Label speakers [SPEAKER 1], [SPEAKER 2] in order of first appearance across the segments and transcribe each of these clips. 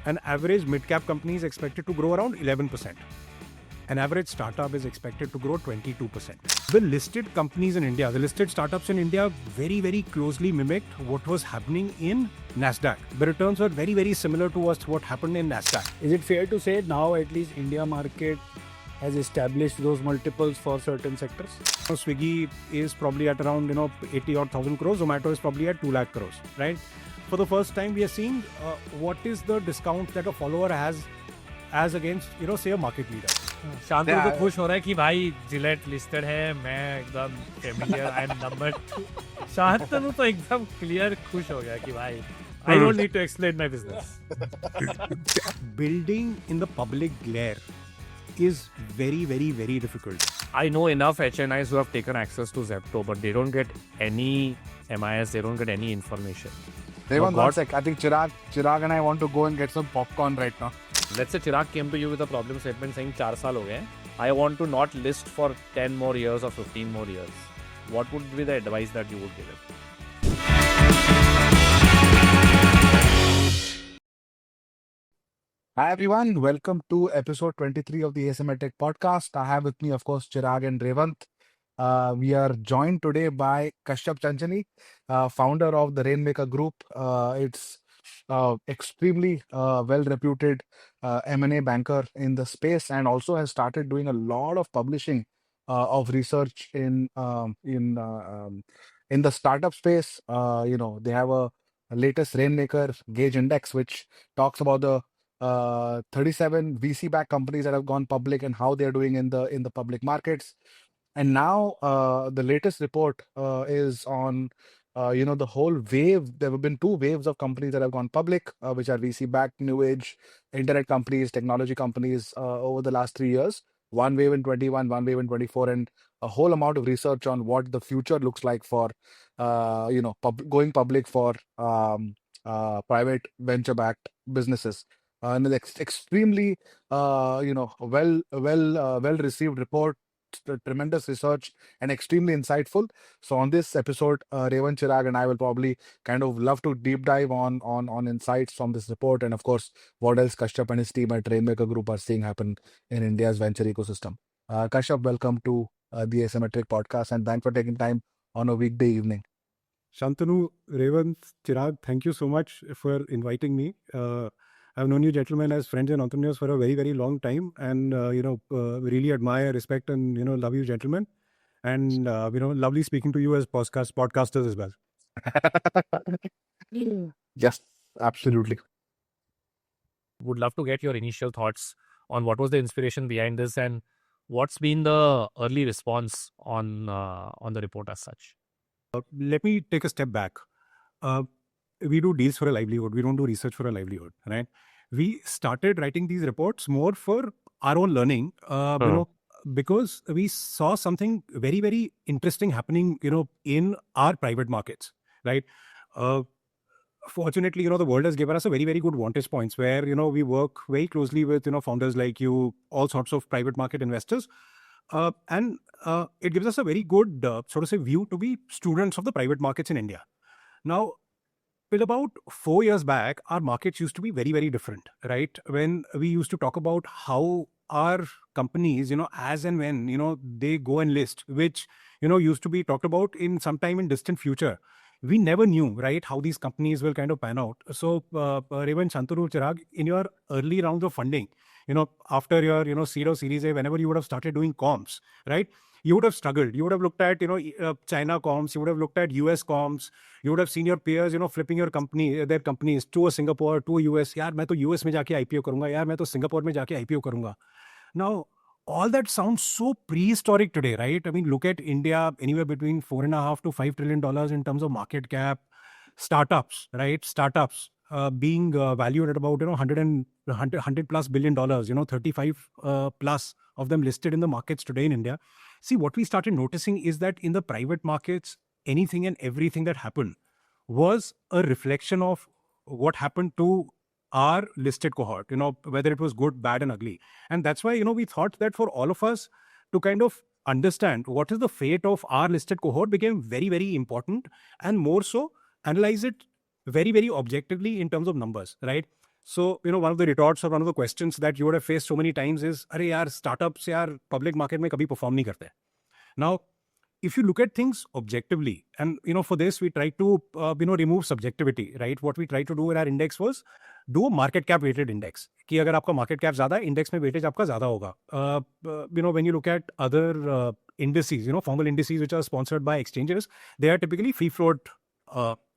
[SPEAKER 1] an average mid-cap company is expected to grow around 11%. An average startup is expected to grow 22%. The listed companies in India, the listed startups in India very, very closely mimicked what was happening in NASDAQ. The returns were very, very similar to what happened in NASDAQ.
[SPEAKER 2] Is it fair to say now at least India market has established those multiples for certain sectors?
[SPEAKER 1] Swiggy is probably at around 80 or 1,000 crores. Zomato is probably at 2 lakh crores, right? For the first time, we are seeing what is the discount that a follower has as against say a market leader.
[SPEAKER 3] Shantanu तो खुश हो रहा है कि भाई Gillette listed है, मैं एकदम familiar, I am number 2. Shantanu तो एकदम क्लियर खुश हो गया कि भाई I don't need to explain my business.
[SPEAKER 1] Building in the public glare is very, very, very difficult.
[SPEAKER 3] I know enough HNIs who have taken access to Zepto, but they don't get any MIS, they don't get any information.
[SPEAKER 4] Devon, one sec. I think Chirag and I want to go and get some popcorn right now.
[SPEAKER 3] Let's say Chirag came to you with a problem statement saying 4 साल हो गए, I want to not list for 10 more years or 15 more years. What would be the advice that you would give him?
[SPEAKER 4] Hi everyone, welcome to episode 23 of the ASMR Tech podcast. I have with me, of course, Chirag and Revant. We are joined today by Kashyap Chanchani, founder of the Rainmaker Group. It's extremely well-reputed M&A banker in the space, and also has started doing a lot of publishing of research in the startup space. They have a latest Rainmaker Gauge Index, which talks about the 37 VC-backed companies that have gone public and how they're doing in the public markets. And now the latest report is on the whole wave. There have been 2 waves of companies that have gone public, which are VC-backed, new age, internet companies, technology companies over the last 3 years. One wave in 21, one wave in 24, and a whole amount of research on what the future looks like for going public for private venture-backed businesses. And it's extremely well received report, tremendous research, and extremely insightful. So on this episode, Revant, Chirag and I will probably kind of love to deep dive on insights from this report, and of course what else Kashyap and his team at Rainmaker Group are seeing happen in India's venture ecosystem. Kashyap, welcome to the ASMR Tech podcast, and thanks for taking time on a weekday evening.
[SPEAKER 1] Shantanu, Revant, Chirag, thank you so much for inviting me. I've known you gentlemen as friends and entrepreneurs for a very, very long time, and really admire, respect, and love you gentlemen, and lovely speaking to you as podcasters as well.
[SPEAKER 4] Yes, absolutely.
[SPEAKER 3] Would love to get your initial thoughts on what was the inspiration behind this and what's been the early response on the report as such.
[SPEAKER 1] Let me take a step back. We do deals for a livelihood. We don't do research for a livelihood, right? We started writing these reports more for our own learning, because we saw something very, very interesting happening, in our private markets, right? Fortunately, the world has given us a very, very good vantage points where, we work very closely with, founders like you, all sorts of private market investors. And it gives us a very good, view to be students of the private markets in India. Now, till about 4 years back, our markets used to be very, very different, right? When we used to talk about how our companies, as and when, they go and list, which, used to be talked about in some time in distant future. We never knew, right, how these companies will kind of pan out. So, Revant, Shantanu, Chirag, in your early rounds of funding, after your seed or Series A, whenever you would have started doing comps, right? You would have struggled. You would have looked at, China comps. You would have looked at US comps. You would have seen your peers, flipping their companies to a Singapore, to a US. यार मैं तो US में जाके IPO करूँगा. यार मैं तो Singapore में जाके IPO करूँगा. Now, all that sounds so prehistoric today, right? I mean, look at India, anywhere between $4.5 to $5 trillion in terms of market cap. Startups, right? Startups being valued at about 100 plus billion dollars. 35 plus of them listed in the markets today in India. See, what we started noticing is that in the private markets, anything and everything that happened was a reflection of what happened to our listed cohort, whether it was good, bad, and ugly. And that's why, we thought that for all of us to kind of understand what is the fate of our listed cohort became very, very important, and more so analyze it very, very objectively in terms of numbers, right? So, one of the retorts or one of the questions that you would have faced so many times is, अरे यार startups यार public market में कभी perform नहीं करते. Now, if you look at things objectively, and for this we try to remove subjectivity, right? What we tried to do in our index was do a market cap weighted index. कि अगर आपका market cap ज़्यादा है, index में weightage आपका ज़्यादा होगा. When you look at other indices, formal indices which are sponsored by exchanges, they are typically free float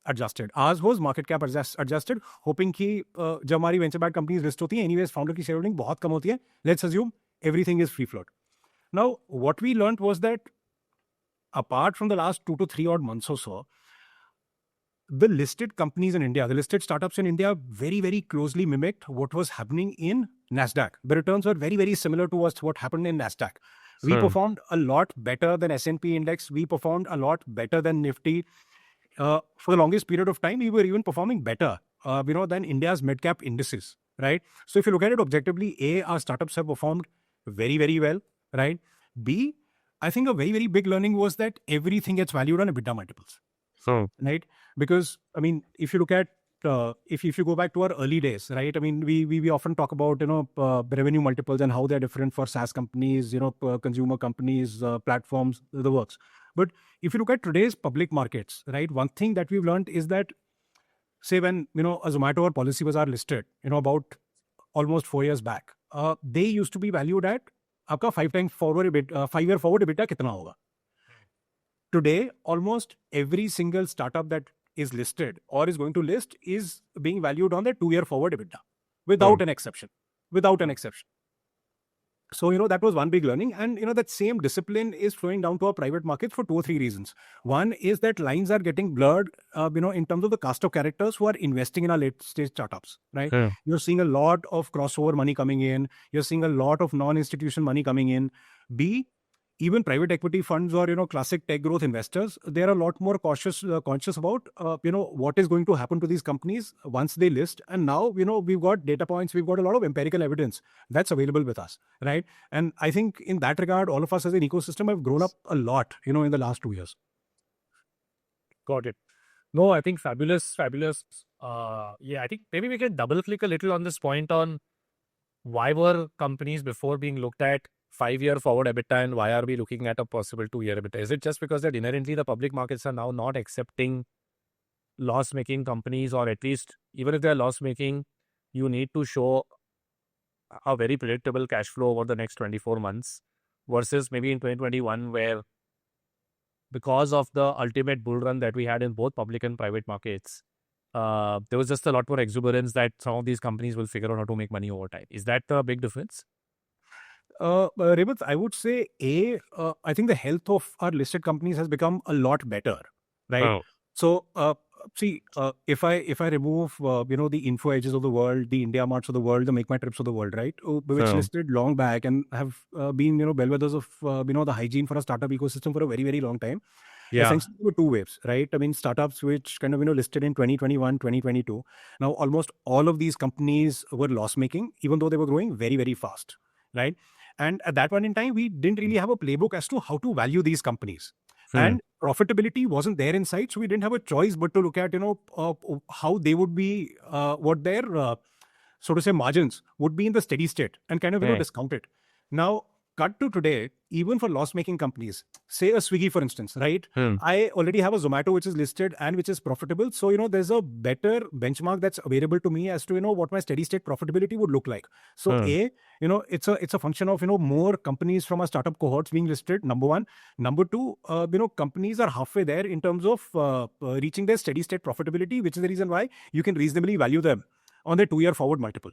[SPEAKER 1] adjusted. Ours was market cap adjusted, hoping कि जब हमारी venture backed companies list होती हैं, anyways founder की shareholding बहुत कम होती है. Let's assume everything is free float. Now, what we learned was that apart from the last 2 to 3 odd months or so, the listed companies in India, the listed startups in India very, very closely mimicked what was happening in NASDAQ. The returns were very, very similar to what happened in NASDAQ. We performed a lot better than S&P index. We performed a lot better than Nifty. For the longest period of time, we were even performing better, than India's mid-cap indices, right? So if you look at it objectively, A, our startups have performed very, very well, right? B, I think a very, very big learning was that everything gets valued on EBITDA multiples, right? Because, if you look at, if you go back to our early days, right? We often talk about, revenue multiples and how they're different for SaaS companies, consumer companies, platforms, the works. But if you look at today's public markets, right? One thing that we've learned is that, say when, a Zomato or Policybazaar listed, about almost 4 years back, they used to be valued at आपका 5-year forward EBITDA कितना होगा? Today, almost every single startup that is listed or is going to list is being valued on the 2-year forward EBITDA without an exception. Without an exception. So, that was one big learning. And, that same discipline is flowing down to our private markets for 2 or 3 reasons. One is that lines are getting blurred, in terms of the cast of characters who are investing in our late stage startups, right?
[SPEAKER 5] Yeah.
[SPEAKER 1] You're seeing a lot of crossover money coming in. You're seeing a lot of non-institution money coming in. B, even private equity funds or, classic tech growth investors, they're a lot more conscious about, what is going to happen to these companies once they list. And now, we've got data points, we've got a lot of empirical evidence that's available with us, right? And I think in that regard, all of us as an ecosystem have grown up a lot, in the last 2 years.
[SPEAKER 3] Got it. No, I think fabulous. I think maybe we can double click a little on this point on why were companies before being looked at 5-year forward EBITDA and why are we looking at a possible 2-year EBITDA? Is it just because that inherently the public markets are now not accepting loss-making companies, or at least even if they're loss-making, you need to show a very predictable cash flow over the next 24 months versus maybe in 2021 where because of the ultimate bull run that we had in both public and private markets, there was just a lot more exuberance that some of these companies will figure out how to make money over time. Is that the big difference?
[SPEAKER 1] Revath, I would say, I think the health of our listed companies has become a lot better, right?
[SPEAKER 5] Oh.
[SPEAKER 1] So, see, if I remove, the Info Edges of the world, the India Marts of the world, the Make My Trips of the world, right? Which
[SPEAKER 5] Oh.
[SPEAKER 1] listed long back and have been, bellwethers of, the hygiene for a startup ecosystem for a very, very long time.
[SPEAKER 3] Yeah.
[SPEAKER 1] Essentially, there were 2 waves, right? Startups which kind of, listed in 2021, 2022. Now, almost all of these companies were loss-making, even though they were growing very, very fast, right? And at that point in time, we didn't really have a playbook as to how to value these companies. And profitability wasn't there in sight. So we didn't have a choice but to look at, how they would be, what their, so to say, margins would be in the steady state and kind of, discount it. Now, cut to today, even for loss-making companies, say a Swiggy, for instance, right? I already have a Zomato which is listed and which is profitable. So, there's a better benchmark that's available to me as to, what my steady state profitability would look like. So, it's a function of, more companies from our startup cohorts being listed, number one. Number two, companies are halfway there in terms of reaching their steady state profitability, which is the reason why you can reasonably value them on their 2-year forward multiple.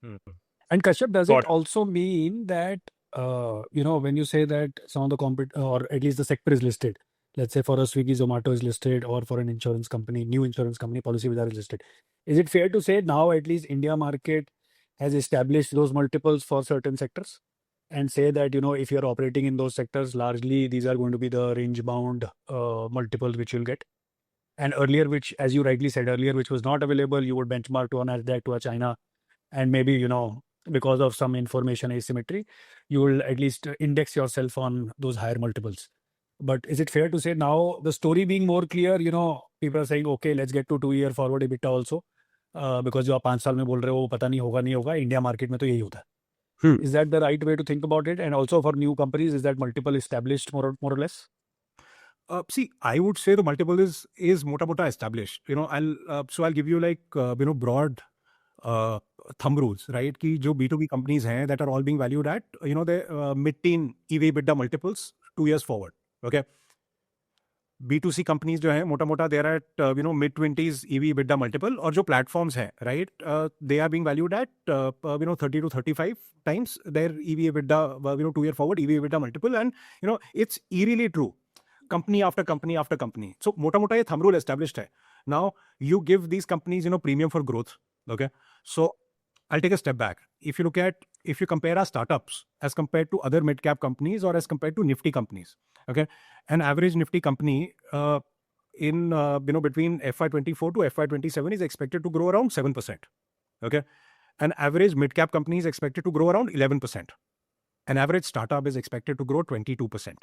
[SPEAKER 2] And Kashyap, does
[SPEAKER 3] Got
[SPEAKER 2] it
[SPEAKER 3] it.
[SPEAKER 2] also mean that, when you say that some of the or at least the sector is listed, let's say for a Swiggy, Zomato is listed, or for an insurance company, new insurance company, Policybazaar is listed. Is it fair to say now at least India market has established those multiples for certain sectors? And say that, if you're operating in those sectors, largely these are going to be the range-bound multiples which you'll get. And earlier, which, as you rightly said earlier, which was not available, you would benchmark to a NASDAQ, to a China, and maybe, because of some information asymmetry, you will at least index yourself on those higher multiples. But is it fair to say now the story being more clear, people are saying, okay, let's get to 2-year forward EBITDA also. Because जो आप 5 साल में बोल रहे हो वो पता नहीं होगा नहीं होगा, इंडिया मार्केट में तो यही होता है.
[SPEAKER 1] Hmm.
[SPEAKER 2] Is that the right way to think about it? And also for new companies, is that multiple established more or less?
[SPEAKER 1] See, I would say the multiple is mota established. I'll give you like broad thumb rules, right? कि जो B2B companies हैं that are all being valued at the mid-teen EV/EBITDA multiples 2 years forward. Okay. B2C companies जो हैं मोटा they are at mid-20s EV/EBITDA multiple, और जो platforms हैं, right, they are being valued at 30 to 35 times their EV/EBITDA 2 year forward EV/EBITDA multiple, and it's eerily true. Company after company after company. So mota ye thumb rule established hai. Now you give these companies premium for growth. Okay. So I'll take a step back. If you compare our startups as compared to other mid-cap companies or as compared to Nifty companies, okay, an average Nifty company in between FY24 to FY27 is expected to grow around 7%. Okay. An average mid-cap company is expected to grow around 11%. An average startup is expected to grow 22%.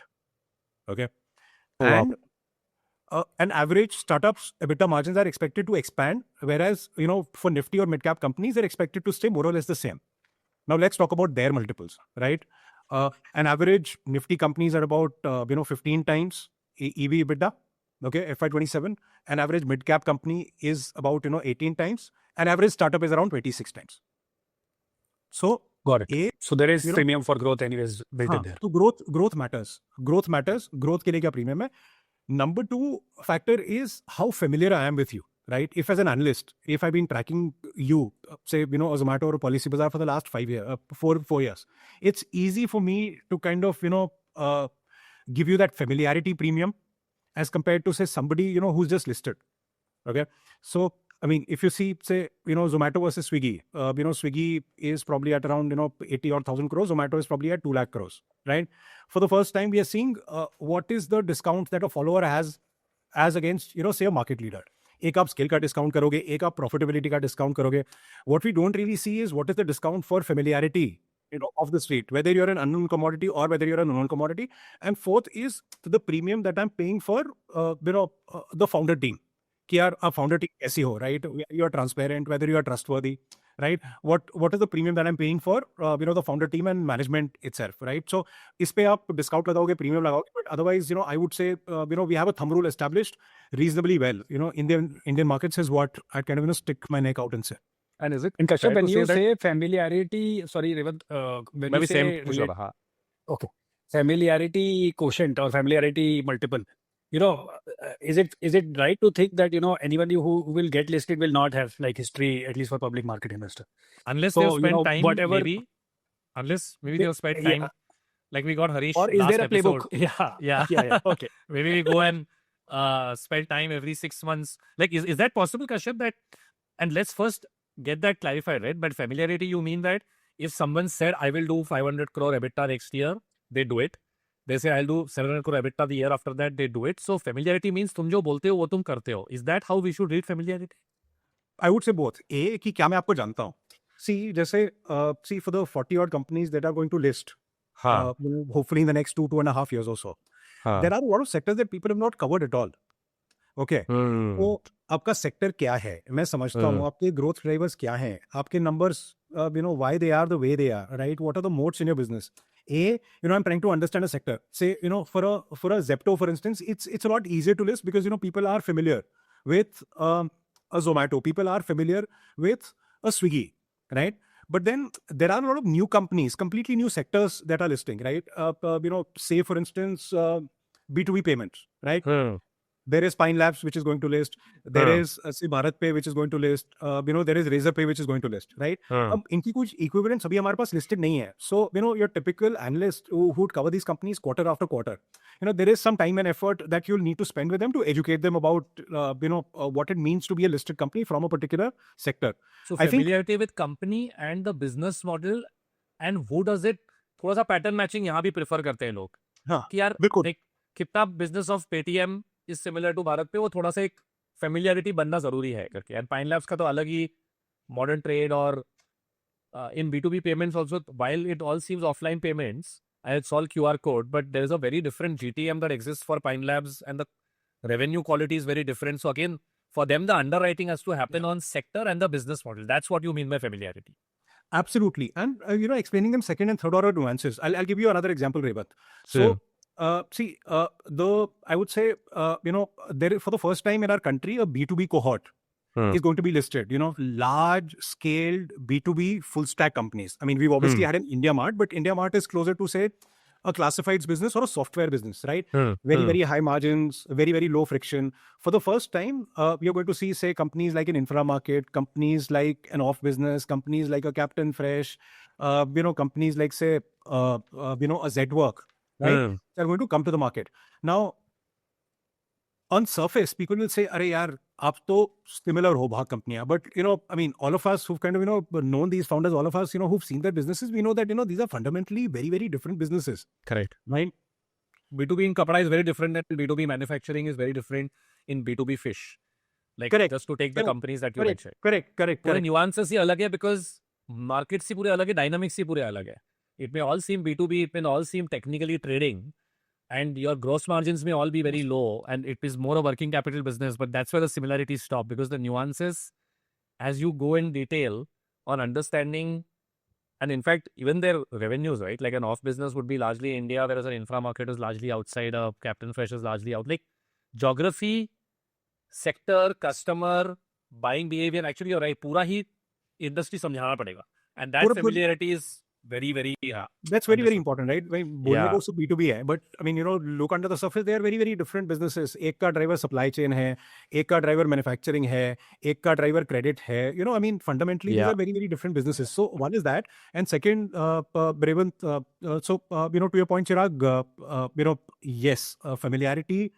[SPEAKER 1] Okay.
[SPEAKER 4] Oh, wow.
[SPEAKER 1] And an average startup's EBITDA margins are expected to expand, whereas for Nifty or mid-cap companies, they're expected to stay more or less the same. Now let's talk about their multiples, right? An average Nifty companies are about 15 times EV EBITDA. Okay, FY27. An average mid-cap company is about 18 times. An average startup is around 26 times. So
[SPEAKER 2] Got it. So there is premium for growth anyways built in there.
[SPEAKER 1] So growth matters. Growth के लिए क्या premium है? Number 2 factor is how familiar I am with you, right? If as an analyst, if I've been tracking you, say, a Zomato or a Policybazaar for the last 4 years, it's easy for me to kind of, give you that familiarity premium as compared to, say, somebody, who's just listed. Okay. So, I mean, if you see, say, Zomato versus Swiggy, Swiggy is probably at around, 80 or 1,000 crores. Zomato is probably at 2 lakh crores, right? For the first time, we are seeing what is the discount that a follower has as against, say, a market leader. एक आप scale का discount करोगे, एक आप profitability का discount करोगे. What we don't really see is what is the discount for familiarity, of the street, whether you're an unknown commodity or whether you're a known commodity. And fourth is the premium that I'm paying for, the founder team. कि यार आप founder team कैसी हो, right? You are transparent, whether you are trustworthy, right? What is the premium that I am paying for the founder team and management itself, right? So इस पे आप discount लगाओगे, premium लगाओगे, but otherwise I would say we have a thumb rule established reasonably well. Indian markets is what I kind of stick my neck out and say.
[SPEAKER 3] And is it?
[SPEAKER 2] And Kashyap,
[SPEAKER 3] fair
[SPEAKER 2] when
[SPEAKER 3] to
[SPEAKER 2] you
[SPEAKER 3] say
[SPEAKER 2] say familiarity, sorry, Revant, when
[SPEAKER 3] मैं
[SPEAKER 2] you
[SPEAKER 3] भी same
[SPEAKER 2] say
[SPEAKER 3] पूछ रहा था, हाँ.
[SPEAKER 2] okay, familiarity quotient or familiarity multiple, is it right to think that anybody who will get listed will not have like history, at least for public market investor?
[SPEAKER 3] Unless
[SPEAKER 2] So,
[SPEAKER 3] they've spent time,
[SPEAKER 2] whatever-
[SPEAKER 3] maybe. Unless maybe they've spent time, like we got Harish
[SPEAKER 2] Or is
[SPEAKER 3] last
[SPEAKER 2] there a
[SPEAKER 3] episode.
[SPEAKER 2] playbook? Yeah.
[SPEAKER 3] Yeah.
[SPEAKER 2] Okay.
[SPEAKER 3] Maybe we go and spend time every 6 months. Like, is that possible, Kashyap? That, and let's first get that clarified, right? But familiarity, you mean that if someone said, I will do 500 crore EBITDA next year, they do it. They say, I'll do 700 crore EBITDA the year after that, they do it. So familiarity means तुम जो बोलते हो वो तुम करते हो. Is that how we should read familiarity?
[SPEAKER 1] I would say both. A, कि क्या मैं आपको जानता हूँ. See, जैसे for the 40 odd companies that are going to list, hopefully in the next 2.5 years or so, there are a lot of sectors that people have not covered at all. Okay. तो आपका sector क्या है, मैं समझता हूँ, आपके growth drivers क्या हैं, आपके numbers, why they are the way they are, right? What are the moats in your business? I'm trying to understand a sector. Say, for a Zepto, for instance, it's a lot easier to list because people are familiar with a Zomato, people are familiar with a Swiggy, right? But then there are a lot of new companies, completely new sectors that are listing, right? Say for instance, B2B payments, right? There is Pine Labs, which is going to list. There is say BharatPe, which is going to list. There is Razorpay, which is going to list, right? इनकी कुछ equivalents अभी हमारे पास listed नहीं है. So, your typical analyst who would cover these companies quarter after quarter, there is some time and effort that you'll need to spend with them to educate them about, what it means to be a listed company from a particular sector.
[SPEAKER 3] So
[SPEAKER 1] I think-
[SPEAKER 3] familiarity with company and the business model, and who does it, थोड़ा सा pattern matching यहाँ भी prefer करते हैं लोग.
[SPEAKER 1] हाँ,
[SPEAKER 3] कि यार
[SPEAKER 1] बिल्कुल.
[SPEAKER 3] एक कितना business of Paytm is similar to Bharat पे, वो थोड़ा सा एक familiarity बनना जरूरी है करके. And Pine Labs का तो अलग ही modern trade और in B2B payments also, while it all seems offline payments and it's all QR code, but there is a very different GTM that exists for Pine Labs and the revenue quality is very different. So again, for them, the underwriting has to happen on sector and the business model. That's what you mean by familiarity.
[SPEAKER 1] Absolutely. And, explaining them second and third order nuances. I'll give you another example, Revat. So, I would say, there for the first time in our country, a B2B cohort is going to be listed, large scaled B2B full stack companies. I mean, we've obviously had an India Mart, but India Mart is closer to, say, a classifieds business or a software business, right? Very, very high margins, very, very low friction. For the first time, we are going to see, say, companies like an Infra Market, companies like an Off Business, companies like a Captain Fresh, companies like, say, a Zwork, right? They're going to come to the market. Now, on surface, people will say, "Arey yaar, aap to similar ho bhag companiyan." But, I mean, all of us who've kind of, known these founders, all of us, who've seen their businesses, we know that, these are fundamentally very, very different businesses.
[SPEAKER 3] Correct.
[SPEAKER 1] Right?
[SPEAKER 3] B2B in Kapra is very different and B2B manufacturing is very different in B2B fish. Like,
[SPEAKER 1] Correct.
[SPEAKER 3] just to take the companies that you mentioned.
[SPEAKER 1] Correct.
[SPEAKER 3] पूरे nuances ही अलग है because markets ही पूरे अलग है, dynamics ही पूरे अलग है. It may all seem B2B, it may all seem technically trading, and your gross margins may all be very low, and it is more a working capital business, but that's where the similarities stop, because the nuances, as you go in detail on understanding, and in fact, even their revenues, right? Like an off business would be largely India, whereas an infra market is largely outside, a Captain Fresh is largely out. Like geography, sector, customer, buying behavior, actually you're right, पूरा ही industry समझाना पड़ेगा. And that familiarity is very, very
[SPEAKER 1] that's very, very important, right?
[SPEAKER 3] Yeah.
[SPEAKER 1] Also B2B hai, but I mean, look under the surface, they are very, very different businesses. एक का driver supply chain है, एक का driver manufacturing है, एक का driver credit है. I mean, fundamentally, these are very, very different businesses. So one is that, and second, Brevant, to your point, Chirag, yes, familiarity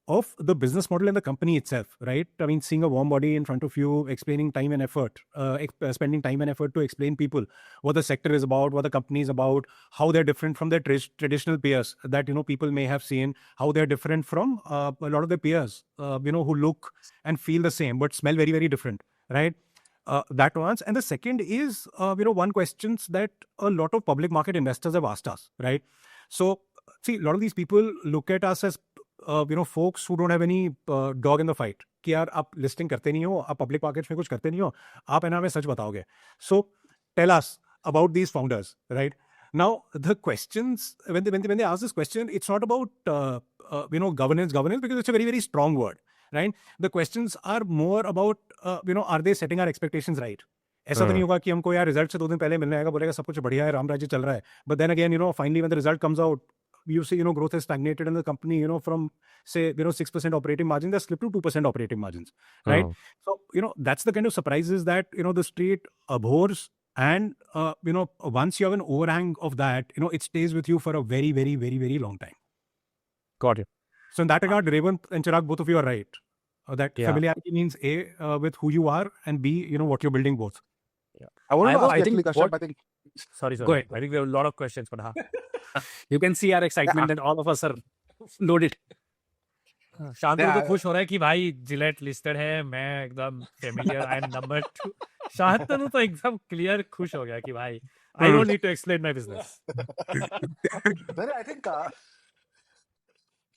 [SPEAKER 1] of the business model and the company itself, right? I mean, seeing a warm body in front of you, explaining time and effort, spending time and effort to explain people what the sector is about, what the company is about, how they're different from their traditional peers that, people may have seen, how they're different from a lot of their peers, who look and feel the same, but smell very, very different, right? That once. And the second is, one questions that a lot of public market investors have asked us, right? So, see, a lot of these people look at us as folks who don't have any dog in the fight. कि यार आप listing करते नहीं हो, आप public markets में कुछ करते नहीं हो, आप है ना हमें सच बताओगे. So tell us about these founders, right? Now the questions, when they ask this question, it's not about governance, because it's a very, very strong word, right? The questions are more about are they setting our expectations right? ऐसा तो नहीं होगा कि हमको यार result से 2 दिन पहले मिलने आएगा, बोलेगा सब कुछ बढ़िया है, राम राज्य चल रहा है. But then again, finally when the result comes out, you see, growth has stagnated in the company, from say, 6% operating margin, they slipped to 2% operating margins, right? So, that's the kind of surprises that, the street abhors. And, once you have an overhang of that, it stays with you for a very, very, very, very long time.
[SPEAKER 3] Got it.
[SPEAKER 1] So in that regard, Revant and Chirag, both of you are right. That familiarity means A, with who you are, and B, what you're building both.
[SPEAKER 4] Yeah. I want to ask
[SPEAKER 3] I think
[SPEAKER 4] Kashyap, I think.
[SPEAKER 3] Sorry.
[SPEAKER 2] Go ahead.
[SPEAKER 3] I think we have a lot of questions, but
[SPEAKER 2] You can see our excitement that all of us are loaded.
[SPEAKER 3] Shantanu तो खुश हो रहा है कि भाई Gillette listed है, मैं एकदम familiar, I am number 2. Shantanu तो एकदम क्लियर खुश हो गया कि भाई I don't need to explain my business.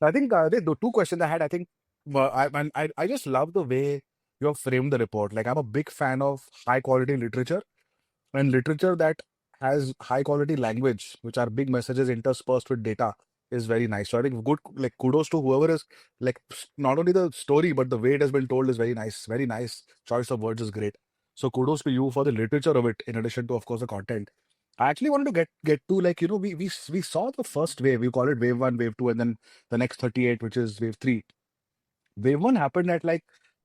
[SPEAKER 4] I think the two questions I had, I think, I just love the way you have framed the report. Like, I'm a big fan of high quality literature, and literature that has high quality language, which are big messages interspersed with data, is very nice. So I think kudos to whoever is not only the story, but the way it has been told is very nice. Very nice choice of words is great. So kudos to you for the literature of it, in addition to, of course, the content. I actually wanted to get to we saw the first wave. We call it wave 1, wave 2, and then the next 38, which is wave 3. Wave 1 happened at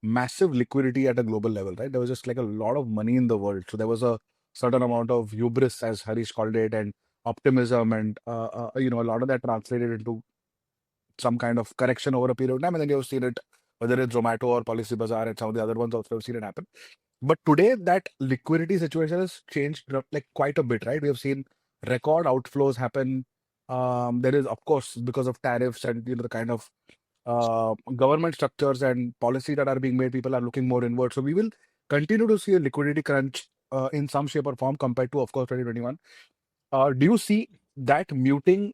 [SPEAKER 4] massive liquidity at a global level, right? There was just a lot of money in the world. So there was a certain amount of hubris, as Harish called it, and optimism, and a lot of that translated into some kind of correction over a period of time. And then you've seen it, whether it's Zomato or Policybazaar and some of the other ones also have seen it happen. But today, that liquidity situation has changed quite a bit, right? We have seen record outflows happen. There is, of course, because of tariffs and the kind of government structures and policy that are being made, people are looking more inward. So we will continue to see a liquidity crunch in some shape or form compared to, of course, 2021. Do you see that muting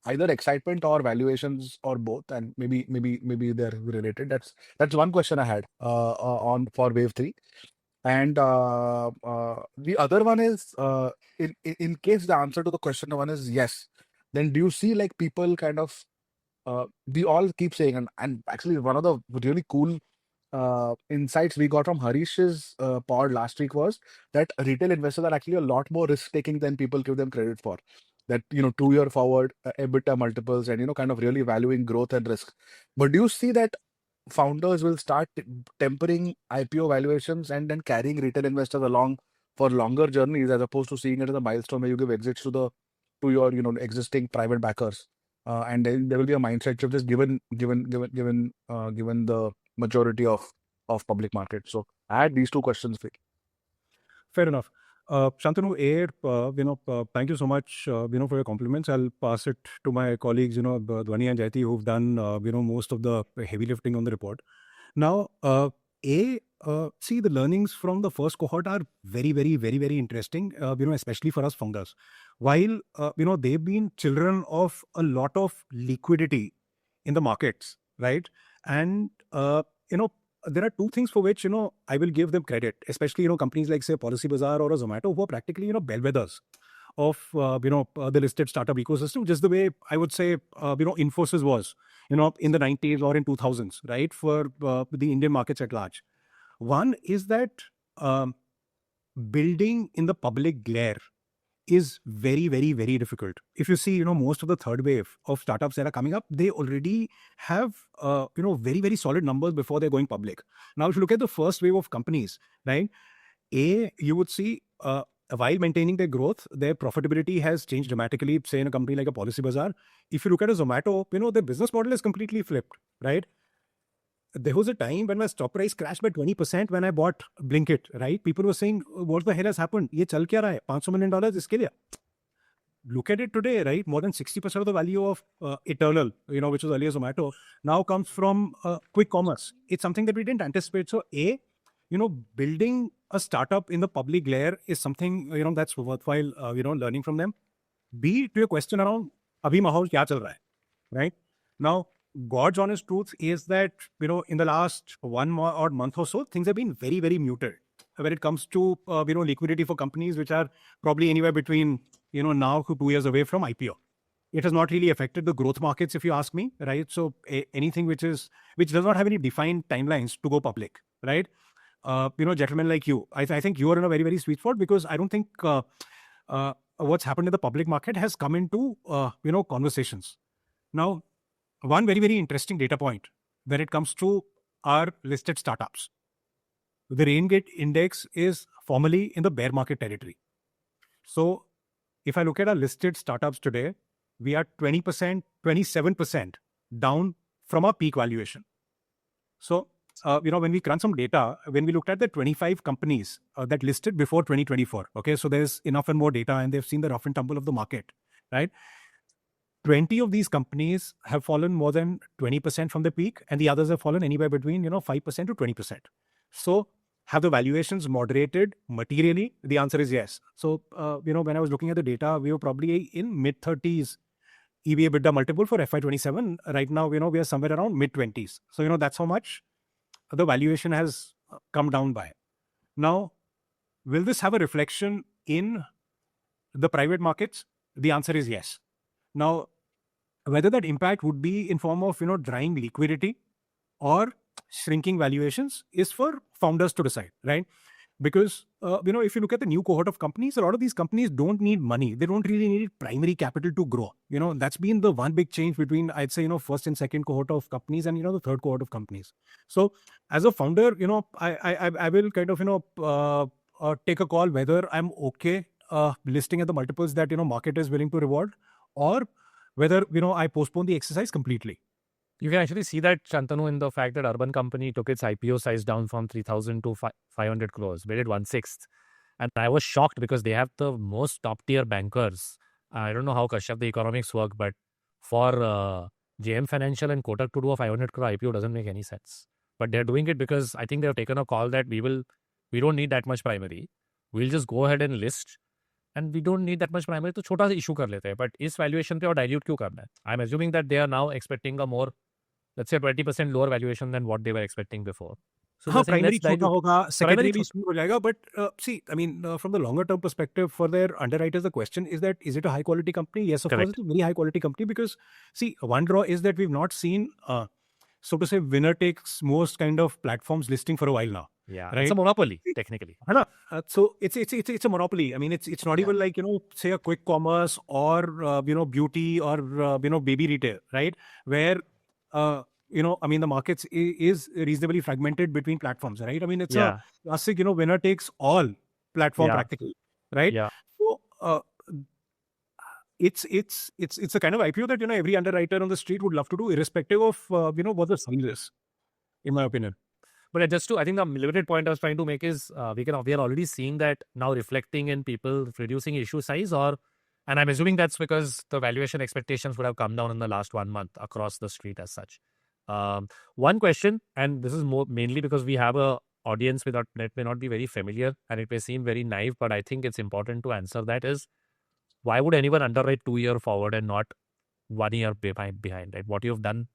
[SPEAKER 4] either excitement or valuations or both, and maybe they're related. That's one question I had on for wave three. And the other one is, in case the answer to the question one is yes, then do you see like people kind of we all keep saying, and actually one of the really cool insights we got from Harish's pod last week was that retail investors are actually a lot more risk taking than people give them credit for. That 2 year forward EBITDA multiples, and kind of really valuing growth and risk. But do you see that founders will start tempering IPO valuations and then carrying retail investors along for longer journeys, as opposed to seeing it as a milestone where you give exits to your existing private backers, and then there will be a mindset shift just given the majority of public market. So I had these two questions, Vic.
[SPEAKER 1] Fair enough. Shantanu, thank you so much, for your compliments. I'll pass it to my colleagues, Dhwani and Jayati, who've done, most of the heavy lifting on the report. Now, see, the learnings from the first cohort are very, very, very, very interesting, especially for us founders. While, they've been children of a lot of liquidity in the markets, right? And, there are two things for which, I will give them credit, especially, companies like, say, Policybazaar or a Zomato, who are practically, bellwethers of, the listed startup ecosystem, just the way I would say, Infosys was, in the 90s or in 2000s, right? For the Indian markets at large. One is that building in the public glare is very, very, very difficult. If you see, most of the third wave of startups that are coming up, they already have, very, very solid numbers before they're going public. Now, if you look at the first wave of companies, right, you would see, while maintaining their growth, their profitability has changed dramatically, say in a company like a Policybazaar. If you look at a Zomato, their business model is completely flipped, right? There was a time when my stock price crashed by 20% when I bought Blinkit, right? People were saying, what the hell has happened? Ye chal kya raha hai? $500 million iske liye. Look at it today, right? More than 60% of the value of Eternal, which was earlier Zomato, now comes from quick commerce. It's something that we didn't anticipate. So building a startup in the public glare is something, that's worthwhile, learning from them. B, to your question around, abhi mahal kya chal raha hai, right? Now, God's honest truth is that, in the last 1 odd month or so, things have been very, very muted when it comes to, liquidity for companies which are probably anywhere between, now to 2 years away from IPO. It has not really affected the growth markets, if you ask me, right? So anything which does not have any defined timelines to go public, right? Gentlemen like you, I think you are in a very, very sweet spot, because I don't think what's happened in the public market has come into, conversations. Now, one very, very interesting data point when it comes to our listed startups. The RainGate index is formally in the bear market territory. So if I look at our listed startups today, we are 20%, 27% down from our peak valuation. So, when we crunch some data, when we looked at the 25 companies that listed before 2024, okay, so there's enough and more data, and they've seen the rough and tumble of the market, right? 20 of these companies have fallen more than 20% from the peak, and the others have fallen anywhere between, 5% to 20%. So have the valuations moderated materially? The answer is yes. So, when I was looking at the data, we were probably in mid-30s EV/EBITDA multiple for FY27. Right now, we are somewhere around mid-20s. So, that's how much the valuation has come down by. Now, will this have a reflection in the private markets? The answer is yes. Now, whether that impact would be in form of, drying liquidity or shrinking valuations is for founders to decide, right? Because, if you look at the new cohort of companies, a lot of these companies don't need money. They don't really need primary capital to grow. That's been the one big change between, I'd say, first and second cohort of companies and, the third cohort of companies. So as a founder, I will kind of, take a call whether I'm okay listing at the multiples that, market is willing to reward, or whether, I postpone the exercise completely.
[SPEAKER 3] You can actually see that, Shantanu, in the fact that Urban Company took its IPO size down from 3,000 to 500 crores, made it 1/6. And I was shocked because they have the most top-tier bankers. I don't know how Kashyap the economics work, but for JM Financial and Kotak to do a 500 crore IPO doesn't make any sense. But they're doing it because I think they've taken a call that we don't need that much primary. We'll just go ahead and list. and we don't need that much primary, तो छोटा सा issue कर लेते हैं. But इस valuation पे और dilute क्यों करना है? I'm assuming that they are now expecting a more, let's say 20% lower valuation than what they were expecting before. So
[SPEAKER 1] हाँ,
[SPEAKER 3] they're saying,
[SPEAKER 1] प्राइमरी
[SPEAKER 3] let's
[SPEAKER 1] छोटा
[SPEAKER 3] dilute.
[SPEAKER 1] होगा, सेकेंडरी भी
[SPEAKER 3] छोटा-
[SPEAKER 1] स्मूथ हो जाएगा, but see I mean from the longer term perspective for their underwriters the question is that is it a high quality company? Yes, of course
[SPEAKER 3] Correct.
[SPEAKER 1] it's a very high quality company, because see, one draw is that we've not seen so to say winner takes most kind of platforms listing for a while now.
[SPEAKER 3] Yeah,
[SPEAKER 1] Right.
[SPEAKER 3] it's a monopoly technically.
[SPEAKER 1] है ना? So it's a monopoly. I mean, it's not even like, say a quick commerce or beauty or baby retail, right? Where I mean, the markets is reasonably fragmented between platforms, right? I mean, it's
[SPEAKER 3] Yeah.
[SPEAKER 1] a classic winner takes all platform
[SPEAKER 3] Yeah.
[SPEAKER 1] practically, right?
[SPEAKER 3] Yeah.
[SPEAKER 1] So it's a kind of IPO that every underwriter on the street would love to do, irrespective of what the size is, in my opinion.
[SPEAKER 3] But I think the limited point I was trying to make is we are already seeing that now reflecting in people reducing issue size, and I'm assuming that's because the valuation expectations would have come down in the last 1 month across the street as such. One question, and this is more mainly because we have a audience that may not be very familiar and it may seem very naive, but I think it's important to answer that is, why would anyone underwrite 2 year forward and not 1 year behind, right? What you've done,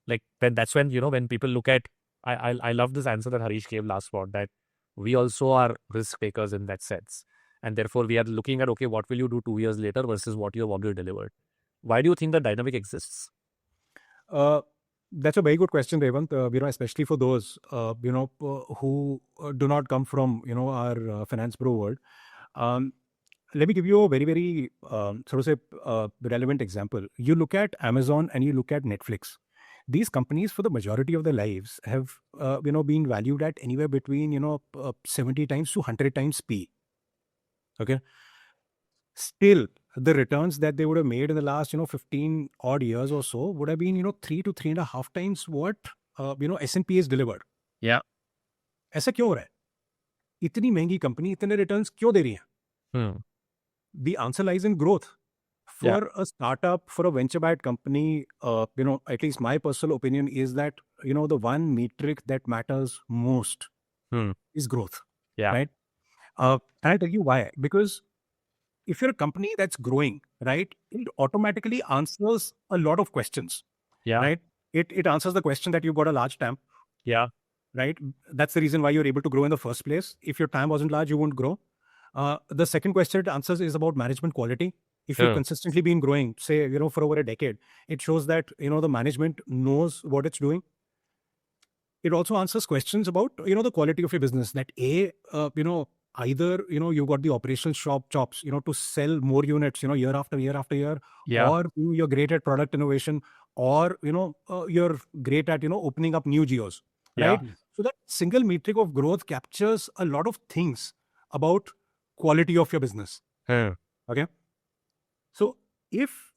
[SPEAKER 3] like that's when, when people look at, I love this answer that Harish gave last spot, that we also are risk takers in that sense. And therefore we are looking at, okay, what will you do 2 years later versus what you have already delivered? Why do you think the dynamic exists?
[SPEAKER 1] That's a very good question, Revant. Especially for those, who do not come from, our finance bro world. Let me give you a very, very relevant example. You look at Amazon and you look at Netflix. These companies, for the majority of their lives, have been valued at anywhere between 70 times to 100 times P. Okay. Still, the returns that they would have made in the last 15 odd years or so would have been 3 to 3.5 times what S&P has delivered.
[SPEAKER 3] Yeah.
[SPEAKER 1] ऐसा क्यों हो रहा है? इतनी महंगी company इतने returns क्यों दे रही है? The answer lies in growth. For a startup, for a venture-backed company, at least my personal opinion is that, the one metric that matters most is growth.
[SPEAKER 3] Yeah.
[SPEAKER 1] Right? And I'll tell you why. Because if you're a company that's growing, right, it automatically answers a lot of questions.
[SPEAKER 3] Yeah.
[SPEAKER 1] Right? It answers the question that you've got a large TAM.
[SPEAKER 3] Yeah.
[SPEAKER 1] Right? That's the reason why you're able to grow in the first place. If your TAM wasn't large, you wouldn't grow. The second question it answers is about management quality. If you've consistently been growing, say, for over a decade, it shows that, the management knows what it's doing. It also answers questions about, the quality of your business. That either, you've got the operational chops, to sell more units, year after year after year, or you're great at product innovation, or, you're great at, opening up new geos, right? So that single metric of growth captures a lot of things about quality of your business. Okay. So if,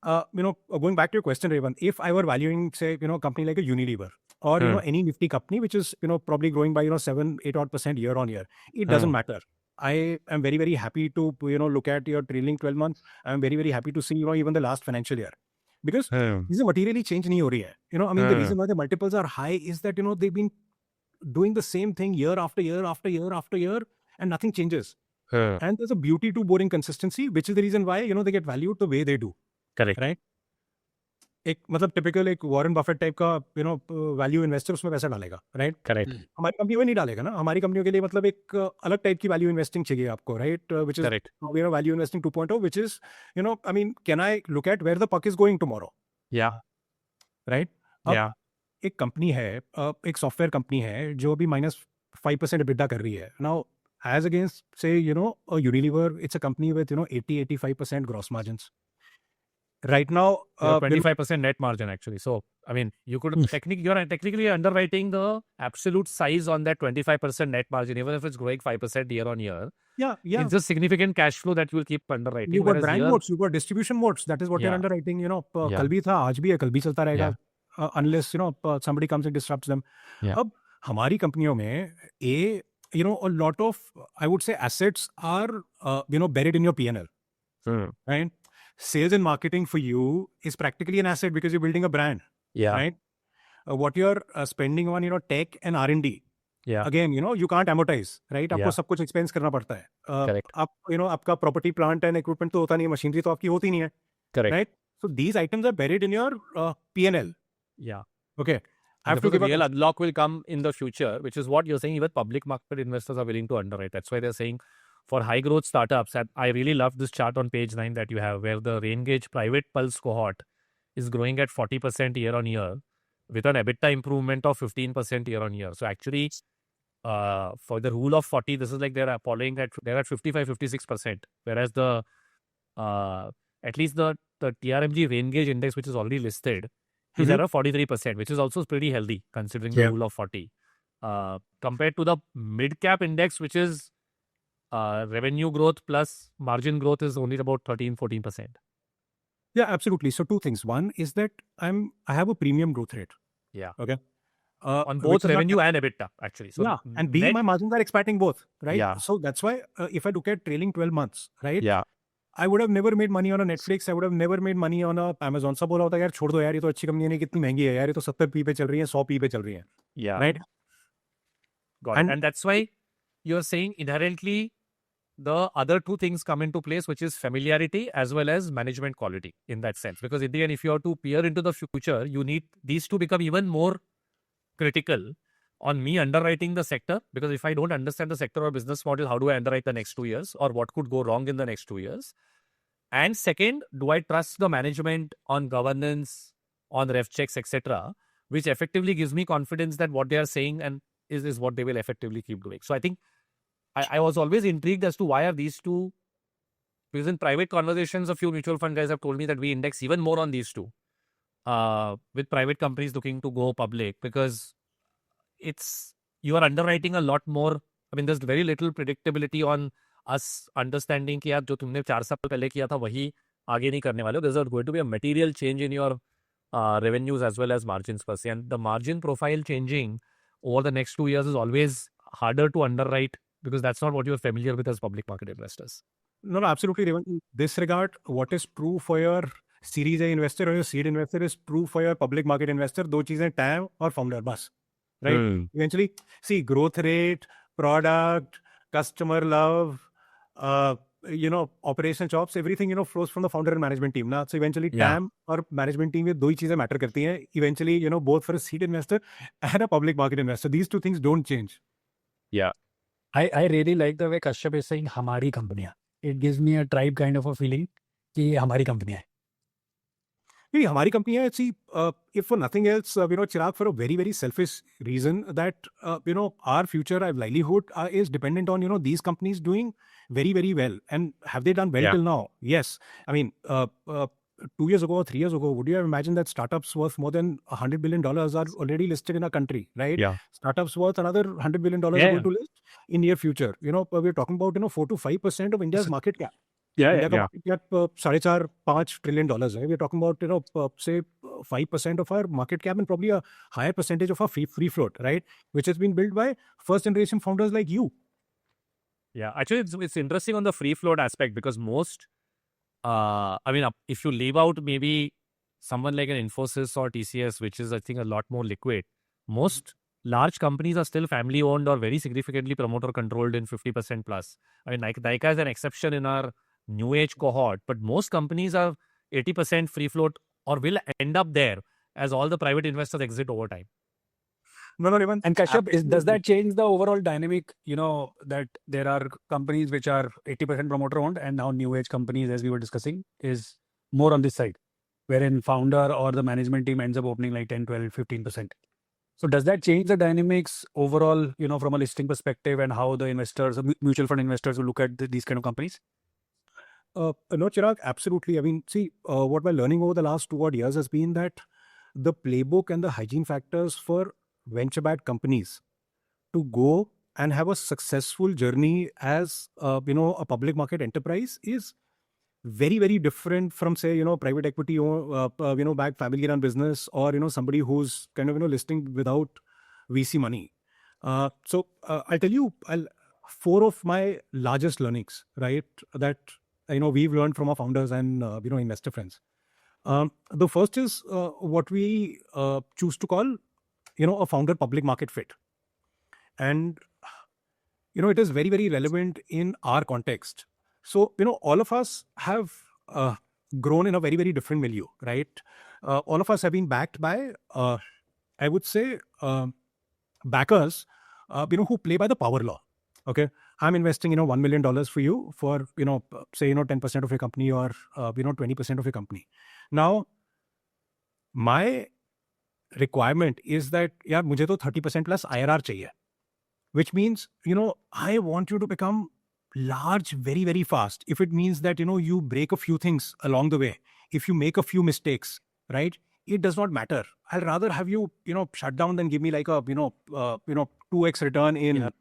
[SPEAKER 1] going back to your question, Revant, if I were valuing, say, a company like a Unilever or, any nifty company, which is, probably growing by, 7-8% year on year, it doesn't matter. I am very, very happy to, look at your trailing 12 months. I'm very, very happy to see, even the last financial year. Because this is materially change nahi ho rahi hai. The reason why the multiples are high is that, they've been doing the same thing year after year after year after year and nothing changes. And there's a beauty to boring consistency, which is the reason why, they get valued the way they do.
[SPEAKER 3] Correct.
[SPEAKER 1] Right? typical Warren Buffett type का value investor उसमें पैसा डालेगा, right?
[SPEAKER 3] Correct.
[SPEAKER 1] हमारी company में नहीं डालेगा ना. हमारी कंपनियों के लिए मतलब एक अलग टाइप की value investing चाहिए आपको, right? Which is
[SPEAKER 3] Correct.
[SPEAKER 1] value investing 2.0, which is can I look at where the puck is going tomorrow?
[SPEAKER 3] Yeah.
[SPEAKER 1] Right?
[SPEAKER 3] Yeah.
[SPEAKER 1] एक कंपनी है, एक सॉफ्टवेयर कंपनी है जो अभी -5% EBITDA कर रही है. Now, as against say a Unilever, it's a company with 80-85% gross margins. Right now,
[SPEAKER 3] 25% net margin actually. So, you could you're technically underwriting the absolute size on that 25% net margin, even if it's growing 5% year on year.
[SPEAKER 1] Yeah.
[SPEAKER 3] It's just significant cash flow that you will keep underwriting.
[SPEAKER 1] You've got brand moats, you've got distribution moats. That is what you're underwriting. कल भी था, आज भी है, कल भी चलता रहेगा. Unless somebody comes and disrupts them. अब हमारी कंपनियों में a lot of, I would say, assets are buried in your P&L. Right? Sales and marketing for you is practically an asset because you're building a brand.
[SPEAKER 3] Yeah.
[SPEAKER 1] Right? What you're spending on tech and R&D.
[SPEAKER 3] Yeah.
[SPEAKER 1] Again, you can't amortize, right? आपको सब कुछ expense करना पड़ता है.
[SPEAKER 3] Correct.
[SPEAKER 1] आप आपका property plant and equipment तो होता नहीं है, मशीनरी तो आपकी होती नहीं है,
[SPEAKER 3] Correct.
[SPEAKER 1] right? So these items are buried in your P&L.
[SPEAKER 3] Yeah.
[SPEAKER 1] Okay, I have
[SPEAKER 3] Therefore,
[SPEAKER 1] to
[SPEAKER 3] the
[SPEAKER 1] give
[SPEAKER 3] real
[SPEAKER 1] a
[SPEAKER 3] unlock will come in the future, which is what you're saying. Even public market investors are willing to underwrite. That's why they're saying for high growth startups. And I really love this chart on page 9 that you have, where the RainGauge private pulse cohort is growing at 40% year on year, with an EBITDA improvement of 15% year on year. So actually, for the rule of 40, this is like they're following that they're at 55-56%, whereas the at least the TRMG RainGauge index, which is already listed, is at a 43%, which is also pretty healthy considering the
[SPEAKER 1] Yeah.
[SPEAKER 3] rule of 40. Compared to the mid cap index, which is revenue growth plus margin growth is only about 13-14%.
[SPEAKER 1] Yeah, absolutely. So two things. One is that I have a premium growth rate.
[SPEAKER 3] Yeah.
[SPEAKER 1] Okay.
[SPEAKER 3] On
[SPEAKER 1] Which
[SPEAKER 3] both
[SPEAKER 1] is not-
[SPEAKER 3] revenue and EBITDA, actually. So
[SPEAKER 1] yeah, and B,
[SPEAKER 3] net-
[SPEAKER 1] my margins are expanding both, right?
[SPEAKER 3] Yeah.
[SPEAKER 1] So that's why if I look at trailing 12 months, right?
[SPEAKER 3] yeah,
[SPEAKER 1] I would have never made money on a Netflix. I would have never made money on a Amazon. सब बोला होता है यार छोड़ दो यार, ये तो अच्छी कंपनी नहीं, कितनी महंगी है यार, ये तो 70p पे चल रही है, 100p पे चल रही है,
[SPEAKER 3] yeah.
[SPEAKER 1] right?
[SPEAKER 3] Got
[SPEAKER 1] And-
[SPEAKER 3] it. And that's why you're saying inherently the other two things come into place, which is familiarity as well as management quality in that sense. Because in the end, if you are to peer into the future, you need these to become even more critical on me underwriting the sector. Because if I don't understand the sector or business model, how do I underwrite the next 2 years, or what could go wrong in the next 2 years? And second, do I trust the management on governance, on ref checks, etc., which effectively gives me confidence that what they are saying and is what they will effectively keep doing. So I think I was always intrigued as to why are these two, because in private conversations, a few mutual fund guys have told me that we index even more on these two, with private companies looking to go public, because you are underwriting a lot more. I mean, there's very little predictability on us understanding कि यार जो तुमने 4 साल पहले किया था वही आगे नहीं करने वाले हो. There's going to be a material change in your revenues as well as margins per se. And the margin profile changing over the next 2 years is always harder to underwrite, because that's not what you're familiar with as public market investors.
[SPEAKER 1] No, absolutely, Revan. In this regard, what is true for your Series A investor or your seed investor is true for your public market investor. दो चीजें TAM और founder बस, right? Eventually, see, growth rate, product, customer love, operational chops, everything, flows from the founder and management team. So eventually
[SPEAKER 3] Yeah.
[SPEAKER 1] TAM और management team, ये दो ही चीजें matter करती हैं. Eventually, both for a seed investor and a public market investor, these two things don't change.
[SPEAKER 3] Yeah.
[SPEAKER 2] I really like the way Kashyap is saying हमारी कंपनियां. It gives me a tribe kind of a feeling कि ये हमारी कंपनियां हैं.
[SPEAKER 1] नहीं, हमारी company है. See, if for nothing else, Chirag, for a very, very selfish reason that, our future, our livelihood is dependent on, these companies doing very, very well. And have they done well
[SPEAKER 3] Yeah.
[SPEAKER 1] till now? Yes. I mean, 2 years ago or 3 years ago, would you have imagined that startups worth more than $100 billion are already listed in our country, right?
[SPEAKER 3] Yeah.
[SPEAKER 1] Startups worth another $100 billion are
[SPEAKER 3] Yeah.
[SPEAKER 1] going to list in near future. We're talking about, 4 to 5% of India's market cap.
[SPEAKER 3] Yeah.
[SPEAKER 1] India का market cap 4.5 trillion dollars है. We're talking about say 5% of our market cap and probably a higher percentage of our free float, right? Which has been built by first generation founders like you.
[SPEAKER 3] Yeah, actually, it's interesting on the free float aspect, because most, if you leave out maybe someone like an Infosys or TCS, which is, I think, a lot more liquid, most large companies are still family owned or very significantly promoter controlled in 50% plus. I mean, Nykaa is an exception in our new age cohort, but most companies are 80% free float or will end up there as all the private investors exit over time.
[SPEAKER 1] No, even.
[SPEAKER 2] And Kashyap, does that change the overall dynamic, that there are companies which are 80% promoter owned and now new age companies, as we were discussing, is more on this side, wherein founder or the management team ends up opening like 10, 12, 15%. So does that change the dynamics overall, from a listing perspective, and how the investors, mutual fund investors will look at these kind of companies?
[SPEAKER 1] No, Chirag, absolutely. I mean, see, what we're learning over the last 2 odd years has been that the playbook and the hygiene factors for venture-backed companies to go and have a successful journey as, a public market enterprise is very, very different from, say, private equity or, backed family-run business, or, somebody who's kind of, listing without VC money. So I'll tell you 4 of my largest learnings, right, that we've learned from our founders and investor friends. The first is what we choose to call a founder public market fit. And it is very, very relevant in our context. So, all of us have grown in a very, very different milieu, right? All of us have been backed by, I would say, backers, who play by the power law. Okay, I'm investing, $1 million for you for, say, 10% of your company or, 20% of your company. Now, my requirement is that, yaar, mujhe to 30% plus IRR chahiye, which means, I want you to become large very, very fast. If it means that, you break a few things along the way, if you make a few mistakes, right? It does not matter. I'll rather have you, shut down than give me like a, 2x return in,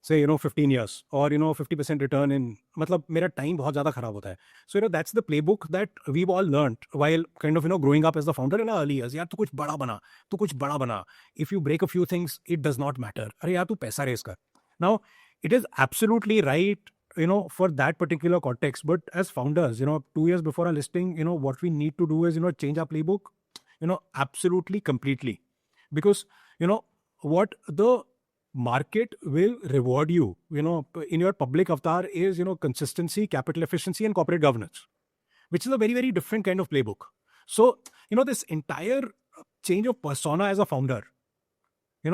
[SPEAKER 1] say, 15 years or, 50% return in, matlab, mera time bahut zyada kharab hota hai. So, that's the playbook that we've all learned while kind of, growing up as the founder in our early years. Yaar, tu kuch bada bana. If you break a few things, it does not matter. Are yaar, tu paisa raise kar. Now, it is absolutely right, for that particular context. But as founders, 2 years before our listing, what we need to do is, change our playbook, absolutely, completely. Because, what the market will reward you, in your public avatar is, consistency, capital efficiency, and corporate governance, which is a very, very different kind of playbook. So, this entire change of persona as a founder,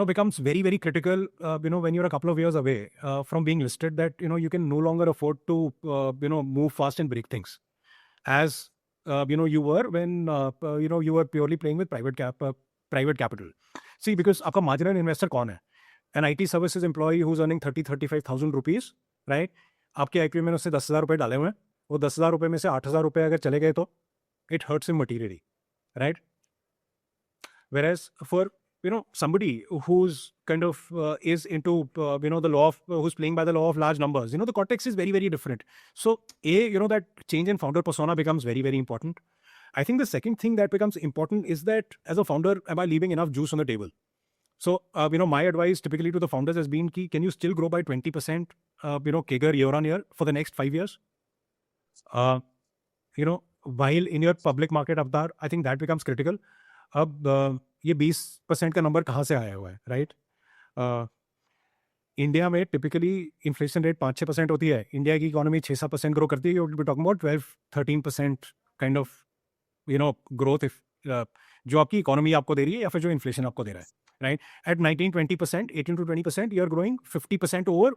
[SPEAKER 1] becomes very, very critical, when you're a couple of years away from being listed, that, you can no longer afford to, move fast and break things. As, you were when, you were purely playing with private capital. See, because aapka marginal investor kaun hai? An IT services employee who's earning 30,000-35,000 rupees, right? आपके IPO में उसने 10,000 रुपए डाले हुए हैं, वो 10,000 रुपए में से 8,000 रुपए अगर चले गए तो it hurts him materially, right? Whereas for, somebody who's kind of is into, the law of, who's playing by the law of large numbers, the context is very, very different. So, that change in founder persona becomes very, very important. I think the second thing that becomes important is that as a founder, am I leaving enough juice on the table? So, my advice typically to the founders has been, can you still grow by 20%, CAGR year on year for the next 5 years? While in your public market avatar, I think that becomes critical. अब ये 20% का number कहाँ से आया हुआ है, right? India में typically inflation rate 5-6% होती है. इंडिया की इकोनॉमी 6-7% ग्रो करती है. You will be talking about 12-13% kind of growth जो आपकी इकोनॉमी आपको दे रही है या फिर जो इन्फ्लेशन आपको दे रहा है, right? At 19-20%, 18-20%, you are growing 50% over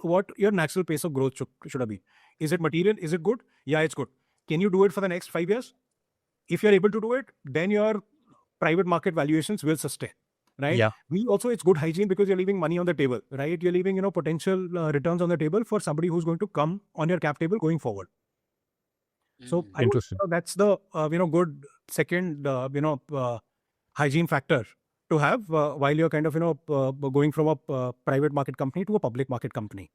[SPEAKER 1] what your natural pace of growth should be. Is it material? Is it good? Yeah, it's good. Can you do it for the next 5 years? If you're able to do it, then your private market valuations will sustain, right?
[SPEAKER 3] Yeah.
[SPEAKER 1] It's good hygiene because you're leaving money on the table, right? You're leaving, potential returns on the table for somebody who's going to come on your cap table going forward. So I would, that's the, good second, hygiene factor to have while you're kind of, going from a private market company to a public market company.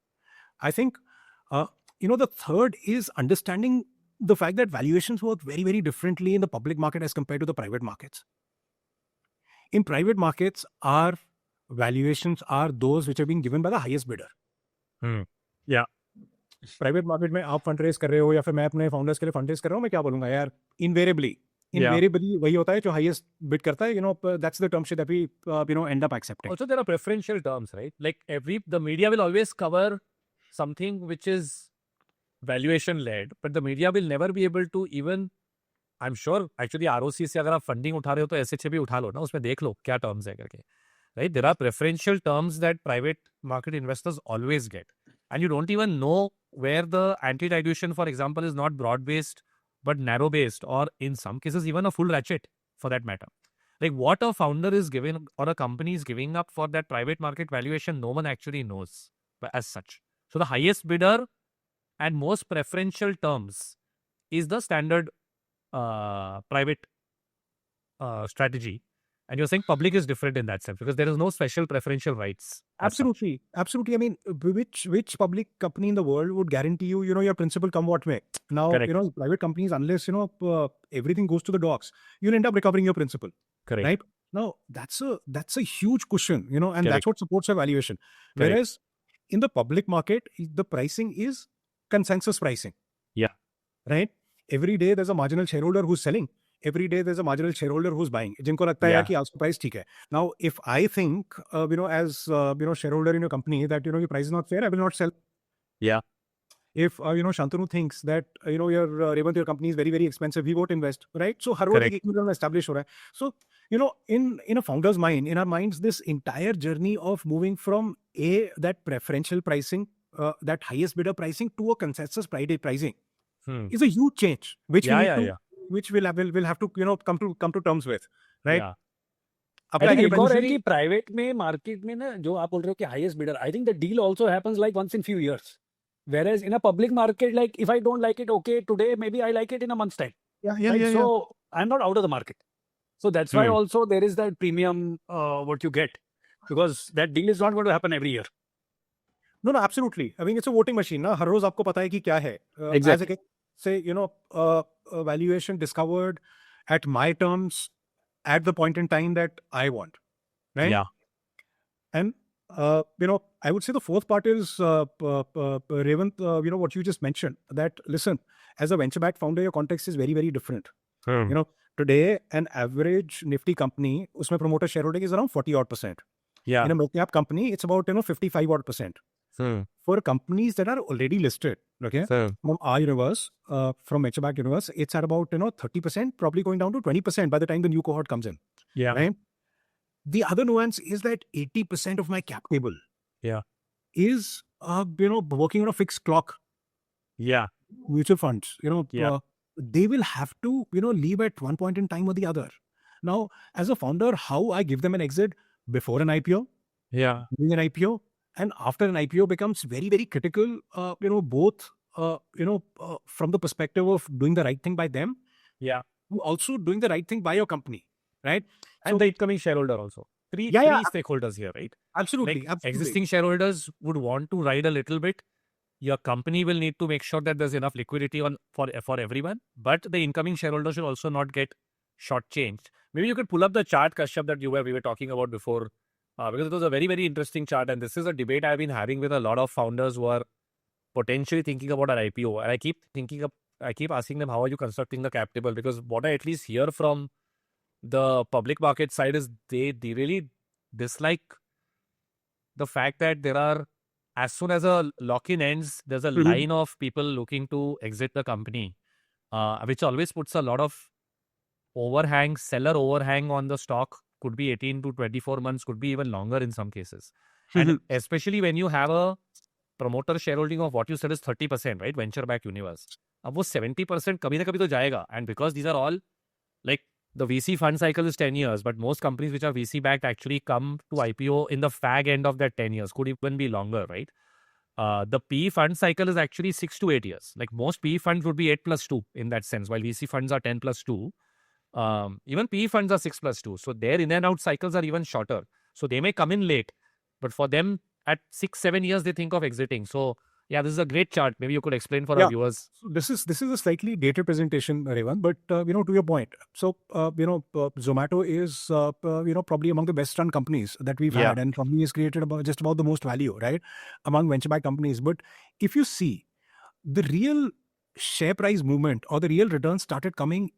[SPEAKER 1] I think, the third is understanding the fact that valuations work very, very differently in the public market as compared to the private markets. In private markets, our valuations are those which are being given by the highest bidder.
[SPEAKER 3] Yeah.
[SPEAKER 1] Private market में आप fund raise कर रहे हो या फिर मैं अपने founders के लिए फंड रेज कर रहा हूँ, मैं क्या बोलूँगा यार, invariably वही होता है जो highest bid करता है, that's the term sheet that we end up accepting.
[SPEAKER 3] Also, there are preferential terms, right? Like the media will always cover something which is valuation led, but the media will never be able to even, I'm sure, actually ROC से अगर आप funding उठा रहे हो तो SHA भी उठा लो ना, उसमें देख लो क्या terms है करके, right? There are preferential terms that private market investors always get, and you don't even know where the anti-dilution, for example, is not broad-based but narrow-based, or in some cases even a full ratchet for that matter. Like what a founder is giving or a company is giving up for that private market valuation, no one actually knows as such. So the highest bidder and most preferential terms is the standard private strategy. And you're saying public is different in that sense because there is no special preferential rights.
[SPEAKER 1] Absolutely. I mean, which public company in the world would guarantee you, your principal come what may? Now,
[SPEAKER 3] Correct.
[SPEAKER 1] Private companies, unless, everything goes to the dogs, you'll end up recovering your principal.
[SPEAKER 3] Correct.
[SPEAKER 1] Right? Now, that's a huge cushion, and
[SPEAKER 3] Correct.
[SPEAKER 1] that's what supports a valuation.
[SPEAKER 3] Correct.
[SPEAKER 1] Whereas in the public market, the pricing is consensus pricing.
[SPEAKER 3] Yeah.
[SPEAKER 1] Right? Every day there's a marginal shareholder who's selling. every day there's a marginal shareholder who's buying. जिनको लगता है
[SPEAKER 3] Yeah.
[SPEAKER 1] कि आपका price ठीक है. Now, if I think, as shareholder in your company that your price is not fair, I will not sell.
[SPEAKER 3] Yeah.
[SPEAKER 1] If Shantanu thinks that your Revant, your company is very very expensive, he won't invest, right? So हर वक्त
[SPEAKER 3] Correct.
[SPEAKER 1] एक equilibrium establish हो रहा है. So in a founder's mind, in our minds, this entire journey of moving from that preferential pricing, that highest bidder pricing to a consensus pricing is a huge change, which
[SPEAKER 3] Yeah,
[SPEAKER 1] we need
[SPEAKER 3] yeah,
[SPEAKER 1] to,
[SPEAKER 3] yeah.
[SPEAKER 1] which we'll have to come to terms with, right?
[SPEAKER 3] Yeah.
[SPEAKER 1] अब
[SPEAKER 2] I think
[SPEAKER 1] क्या
[SPEAKER 2] एक और है
[SPEAKER 3] usually-
[SPEAKER 2] कि private में market में ना जो आप बोल रहे हो कि highest bidder, I think the deal also happens like once in few years, whereas in a public market, like if I don't like it, okay, today maybe I like it in a month's time,
[SPEAKER 1] yeah,
[SPEAKER 2] right?
[SPEAKER 1] yeah.
[SPEAKER 2] So I'm not out of the market, so that's why also there is that premium what you get, because that deal is not going to happen every year.
[SPEAKER 1] No, absolutely. I mean, it's a voting machine. ना हर रोज आपको पता है कि क्या है.
[SPEAKER 2] Exactly.
[SPEAKER 1] As say, valuation discovered at my terms at the point in time that I want, right?
[SPEAKER 3] Yeah.
[SPEAKER 1] And I would say the fourth part is Revant. What you just mentioned. That listen, as a venture-backed founder, your context is very very different. Today an average Nifty company, उसमें promoter shareholding is around 40% odd.
[SPEAKER 3] Yeah.
[SPEAKER 1] In a multi-cap company, it's about 55% odd. For companies that are already listed, okay, from our universe, from venture-backed universe, it's at about 30%, probably going down to 20% by the time the new cohort comes in.
[SPEAKER 3] Yeah.
[SPEAKER 1] Right. The other nuance is that 80% of my cap table,
[SPEAKER 3] Yeah.
[SPEAKER 1] is working on a fixed clock.
[SPEAKER 3] Yeah.
[SPEAKER 1] Mutual funds,
[SPEAKER 3] Yeah.
[SPEAKER 1] they will have to leave at one point in time or the other. Now, as a founder, how I give them an exit before an IPO,
[SPEAKER 3] Yeah.
[SPEAKER 1] during an IPO, and after an IPO becomes very very critical. Both from the perspective of doing the right thing by them,
[SPEAKER 3] Yeah.
[SPEAKER 1] also doing the right thing by your company, right?
[SPEAKER 3] And
[SPEAKER 1] So-
[SPEAKER 3] the incoming shareholder also. Three
[SPEAKER 1] Yeah.
[SPEAKER 3] stakeholders here, right?
[SPEAKER 1] Absolutely,
[SPEAKER 3] Like
[SPEAKER 1] absolutely.
[SPEAKER 3] existing shareholders would want to ride a little bit. Your company will need to make sure that there's enough liquidity for everyone. But the incoming shareholders should also not get shortchanged. Maybe you could pull up the chart, Kashyap, that we were talking about before, because it was a very very interesting chart, and this is a debate I've been having with a lot of founders who are potentially thinking about an IPO. And I keep asking them, how are you constructing the cap table? Because what I at least hear from the public market side is they really dislike the fact that there are, as soon as a lock-in ends, there's a
[SPEAKER 1] Mhm.
[SPEAKER 3] line of people looking to exit the company, which always puts a lot of seller overhang on the stock. Could be 18 to 24 months, could be even longer in some cases. And especially when you have a promoter shareholding of what you said is 30%, right? Venture back universe. अब वो 70% कभी ना कभी तो जाएगा. And because these are all, like, the VC fund cycle is 10 years, but most companies which are VC backed actually come to IPO in the fag end of that 10 years, could even be longer, right? The PE fund cycle is actually 6 to 8 years. Like most PE funds would be 8 plus 2 in that sense, while VC funds are 10 plus 2. Even PE funds are 6 plus 2. So their in and out cycles are even shorter. So they may come in late, but for them at 6-7 years, they think of exiting. So yeah, this is a great chart. Maybe you could explain for our viewers.
[SPEAKER 1] So this is a slightly dated presentation, Revan, but to your point. So Zomato is probably among the best run companies that we've had, and probably has created just about the most value, right, among venture backed companies. But if you see, the real share price movement or the real returns started coming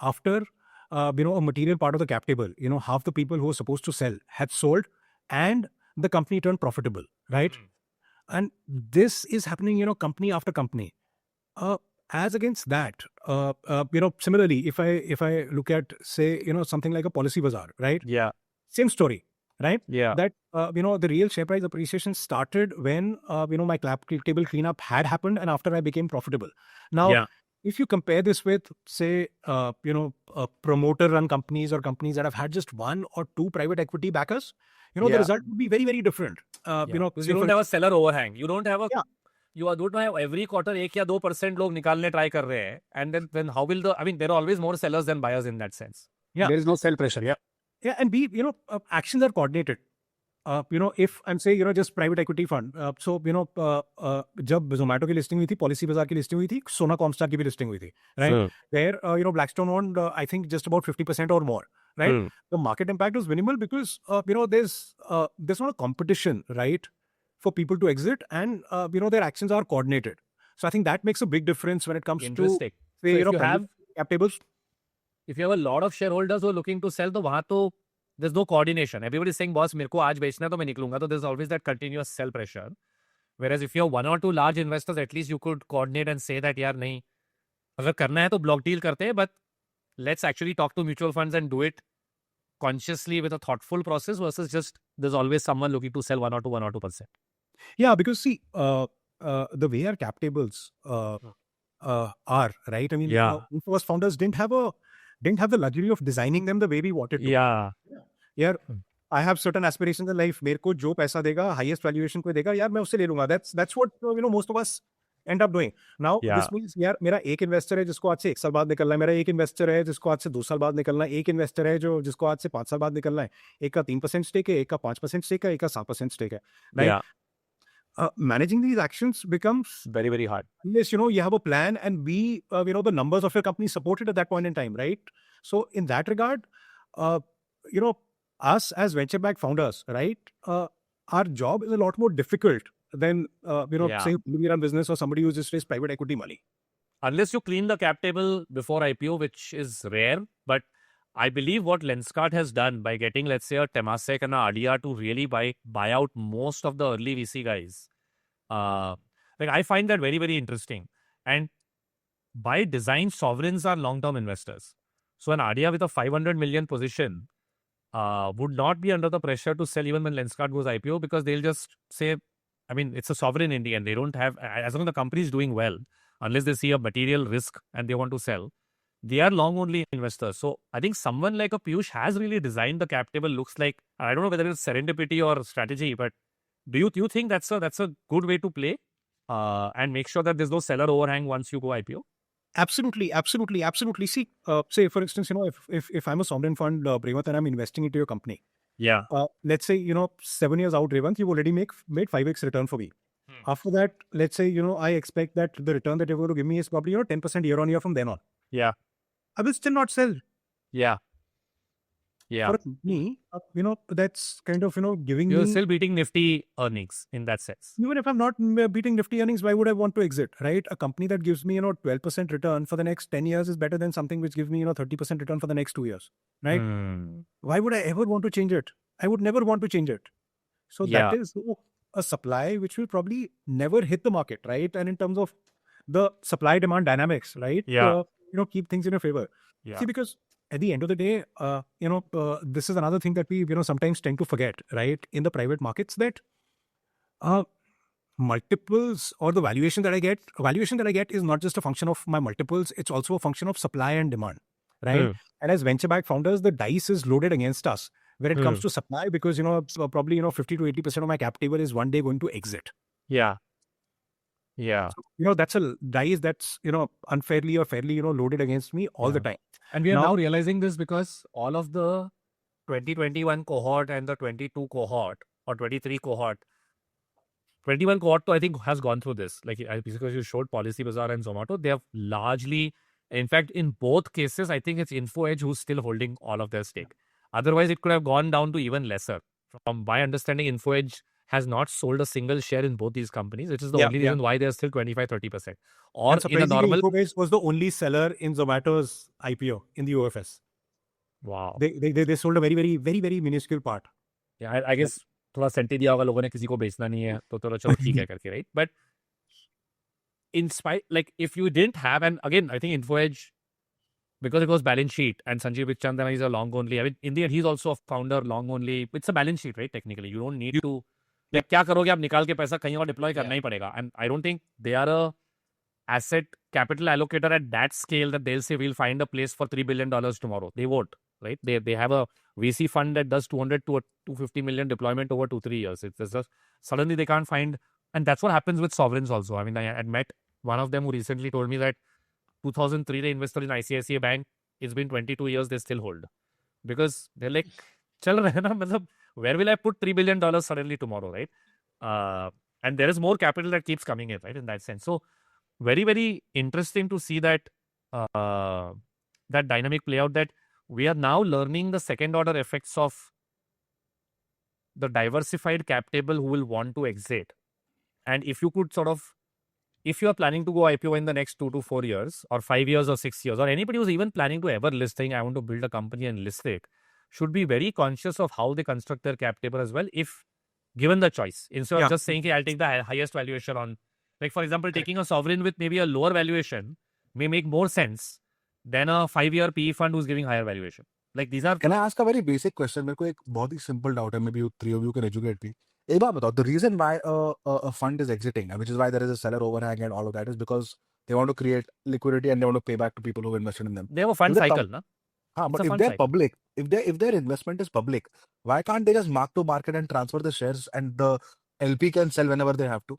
[SPEAKER 1] after a material part of the cap table. Half the people who were supposed to sell had sold, and the company turned profitable, right? And this is happening, company after company. As against that, similarly, if I look at, say, something like a Policybazaar, right?
[SPEAKER 3] Yeah.
[SPEAKER 1] Same story, right?
[SPEAKER 3] Yeah.
[SPEAKER 1] That, the real share price appreciation started when, my cap table cleanup had happened and after I became profitable. Now, if you compare this with, say, promoter-run companies or companies that have had just one or two private equity backers, the result would be very, very different.
[SPEAKER 3] Because you don't have a seller overhang. You don't have you don't have every quarter 1 or 2% लोग निकालने try कर रहे हैं. And then how will there are always more sellers than buyers in that sense.
[SPEAKER 2] There is no sell pressure.
[SPEAKER 1] Yeah, and actions are coordinated. If I'm saying, just private equity fund. So, जब Zomato की listing हुई थी, Policybazaar की listing हुई थी, Sona Comstar की भी listing हुई थी, right? Where, Blackstone owned, I think, just about 50% or more, right? The market impact was minimal because, there's not a competition, right, for people to exit, and, their actions are coordinated. So I think that makes a big difference when it comes to, say,
[SPEAKER 3] So if you have
[SPEAKER 1] cap tables.
[SPEAKER 3] if you have a lot of shareholders who are looking to sell, तो वहाँ तो there's no coordination. Everybody is saying, boss, मेरे को आज बेचना है तो मैं निकलूंगा. तो there's always that continuous sell pressure. Whereas if you have one or two large investors, at least you could coordinate and say that यार नहीं, अगर करना है तो block deal करते हैं, but let's actually talk to mutual funds and do it consciously with a thoughtful process versus just there's always someone looking to sell 1 or 2%.
[SPEAKER 1] Yeah, because see, the way our cap tables are, right? I mean,
[SPEAKER 3] Yeah.
[SPEAKER 1] Infosys founders didn't have the luxury of designing them the way we wanted to.
[SPEAKER 3] Yeah.
[SPEAKER 1] यार I have certain aspirations in life. मेरे को जो पैसा देगा, highest valuation कोई देगा, यार मैं उससे ले लूंगा. That's what most of us end up doing. Now
[SPEAKER 3] Yeah.
[SPEAKER 1] this means यार मेरा एक इन्वेस्टर है जिसको आज से 1 साल बाद निकलना है, मेरा एक इन्वेस्टर है जिसको आज से 2 साल बाद निकलना है, एक इन्वेस्टर है जिसको आज से 5 साल बाद निकलना है, एक का 3% स्टेक है, एक का 5% स्टेक है, एक का 7% स्टेक है. Right?
[SPEAKER 3] Yeah.
[SPEAKER 1] Managing these actions becomes
[SPEAKER 3] Very, very hard.
[SPEAKER 1] unless you have a plan and the numbers of your company supported at that point in time, right? So in that regard, us as venture-backed founders, right? Our job is a lot more difficult than
[SPEAKER 3] Yeah.
[SPEAKER 1] say we run business or somebody who's just raised private equity money.
[SPEAKER 3] Unless you clean the cap table before IPO, which is rare, but I believe what Lenskart has done by getting, let's say, a Temasek and a ADIA to really buy out most of the early VC guys, I find that very, very interesting. And by design, sovereigns are long-term investors. So an ADIA with a 500 million position would not be under the pressure to sell even when Lenskart goes IPO, because they'll just say, I mean, it's a sovereign Indian. They don't have, as long as the company is doing well, unless they see a material risk and they want to sell, they are long-only investors. So I think someone like a Piyush has really designed the cap table. Looks like, I don't know whether it's serendipity or strategy, but do you think that's a good way to play and make sure that there's no seller overhang once you go IPO?
[SPEAKER 1] Absolutely. See, say for instance, if I'm a sovereign fund, Revant, and I'm investing into your company,
[SPEAKER 3] Yeah.
[SPEAKER 1] let's say 7 years out, Revant, you've already made 5x return for me. After that, let's say I expect that the return that you're going to give me is probably 10% year on year from then on.
[SPEAKER 3] Yeah.
[SPEAKER 1] I will still not sell.
[SPEAKER 3] Yeah. Yeah.
[SPEAKER 1] For a company, that's kind of giving
[SPEAKER 3] You're
[SPEAKER 1] me.
[SPEAKER 3] still beating Nifty earnings in that sense.
[SPEAKER 1] Even if I'm not beating Nifty earnings, why would I want to exit, right? A company that gives me 12% return for the next 10 years is better than something which gives me 30% return for the next 2 years, right? Why would I ever want to change it? I would never want to change it. So
[SPEAKER 3] Yeah.
[SPEAKER 1] that is a supply which will probably never hit the market, right? And in terms of the supply demand dynamics, right?
[SPEAKER 3] Yeah.
[SPEAKER 1] Keep things in your favor.
[SPEAKER 3] Yeah.
[SPEAKER 1] See, because at the end of the day, this is another thing that we sometimes tend to forget, right? In the private markets, that multiples or the valuation that I get is not just a function of my multiples; it's also a function of supply and demand, right? And as venture-backed founders, the dice is loaded against us when it comes to supply, because probably 50 to 80% of my cap table is one day going to exit.
[SPEAKER 3] Yeah. Yeah.
[SPEAKER 1] That's a dice that's unfairly or fairly loaded against me all the time.
[SPEAKER 3] And we are
[SPEAKER 1] Now-
[SPEAKER 3] now realizing this because all of the 2021 cohort and the 22 cohort or 23 cohort, 21 cohort I think has gone through this. Like, because you showed Policy Bazaar and Zomato, they have largely, in fact, in both cases, I think it's InfoEdge who's still holding all of their stake. Otherwise, it could have gone down to even lesser. From my understanding, InfoEdge has not sold a single share in both these companies, which is the only reason why they're still 25-30%. Or
[SPEAKER 1] And
[SPEAKER 3] in a
[SPEAKER 1] surprisingly,
[SPEAKER 3] normal...
[SPEAKER 1] Infobase was the only seller in Zomato's IPO in the OFS.
[SPEAKER 3] Wow.
[SPEAKER 1] They sold a very, very, very, very minuscule part.
[SPEAKER 3] Yeah, I guess थोड़ा senti दिया होगा लोगों ने, किसी को बेचना नहीं है तो थोड़ा चलो ठीक है करके, right? But in spite, like, if you didn't have, and again, I think InfoEdge, because it was balance sheet, and Sanjeev Bikhchandani is a long only. I mean, in the end, he's also a founder, long only. It's a balance sheet, right? Technically, you don't need to. Like, क्या करोगे आप, निकाल के पैसा कहीं और deploy करना ही पड़ेगा. And I don't think they are a asset capital allocator at that scale that they'll say we'll find a place for $3 billion tomorrow. They won't, right? They have a VC fund that does 200 to 250 million deployment over 2-3 years. It's just suddenly they can't find, and that's what happens with sovereigns also. I mean, I had met one of them who recently told me that 2003 they invested in ICICI Bank. It's been 22 years, they still hold, because they're like, चल रहे हैं ना, मतलब where will I put $3 billion suddenly tomorrow, right? And there is more capital that keeps coming in, right? In that sense, so very, very interesting to see that that dynamic play out. That we are now learning the second order effects of the diversified cap table who will want to exit. And if you could sort of if you are planning to go IPO in the next 2 to 4 years or 5 years or 6 years, or anybody who's even planning to ever list, saying I want to build a company and list it, should be very conscious of how they construct their cap table as well, if given the choice. Instead
[SPEAKER 1] Yeah.
[SPEAKER 3] of just saying, hey, I'll take the highest valuation on, like, for example, taking a sovereign with maybe a lower valuation may make more sense than a 5-year PE fund who's giving higher valuation. Like, these are
[SPEAKER 4] Can I ask a very basic question? मेरे को एक बहुत ही simple doubt है. Maybe you three of you can educate me. एक बात बताओ. The reason why a fund is exiting, which is why there is a seller overhang and all of that, is because they want to create liquidity and they want to pay back to people who invested in them.
[SPEAKER 3] they have a fund
[SPEAKER 4] If they
[SPEAKER 3] cycle,
[SPEAKER 4] come-
[SPEAKER 3] na?
[SPEAKER 4] हाँ,
[SPEAKER 3] It's
[SPEAKER 4] but
[SPEAKER 3] a
[SPEAKER 4] if
[SPEAKER 3] fund
[SPEAKER 4] they're
[SPEAKER 3] cycle.
[SPEAKER 4] public, if their investment is public, why can't they just mark to market and transfer the shares and the LP can sell whenever they have to?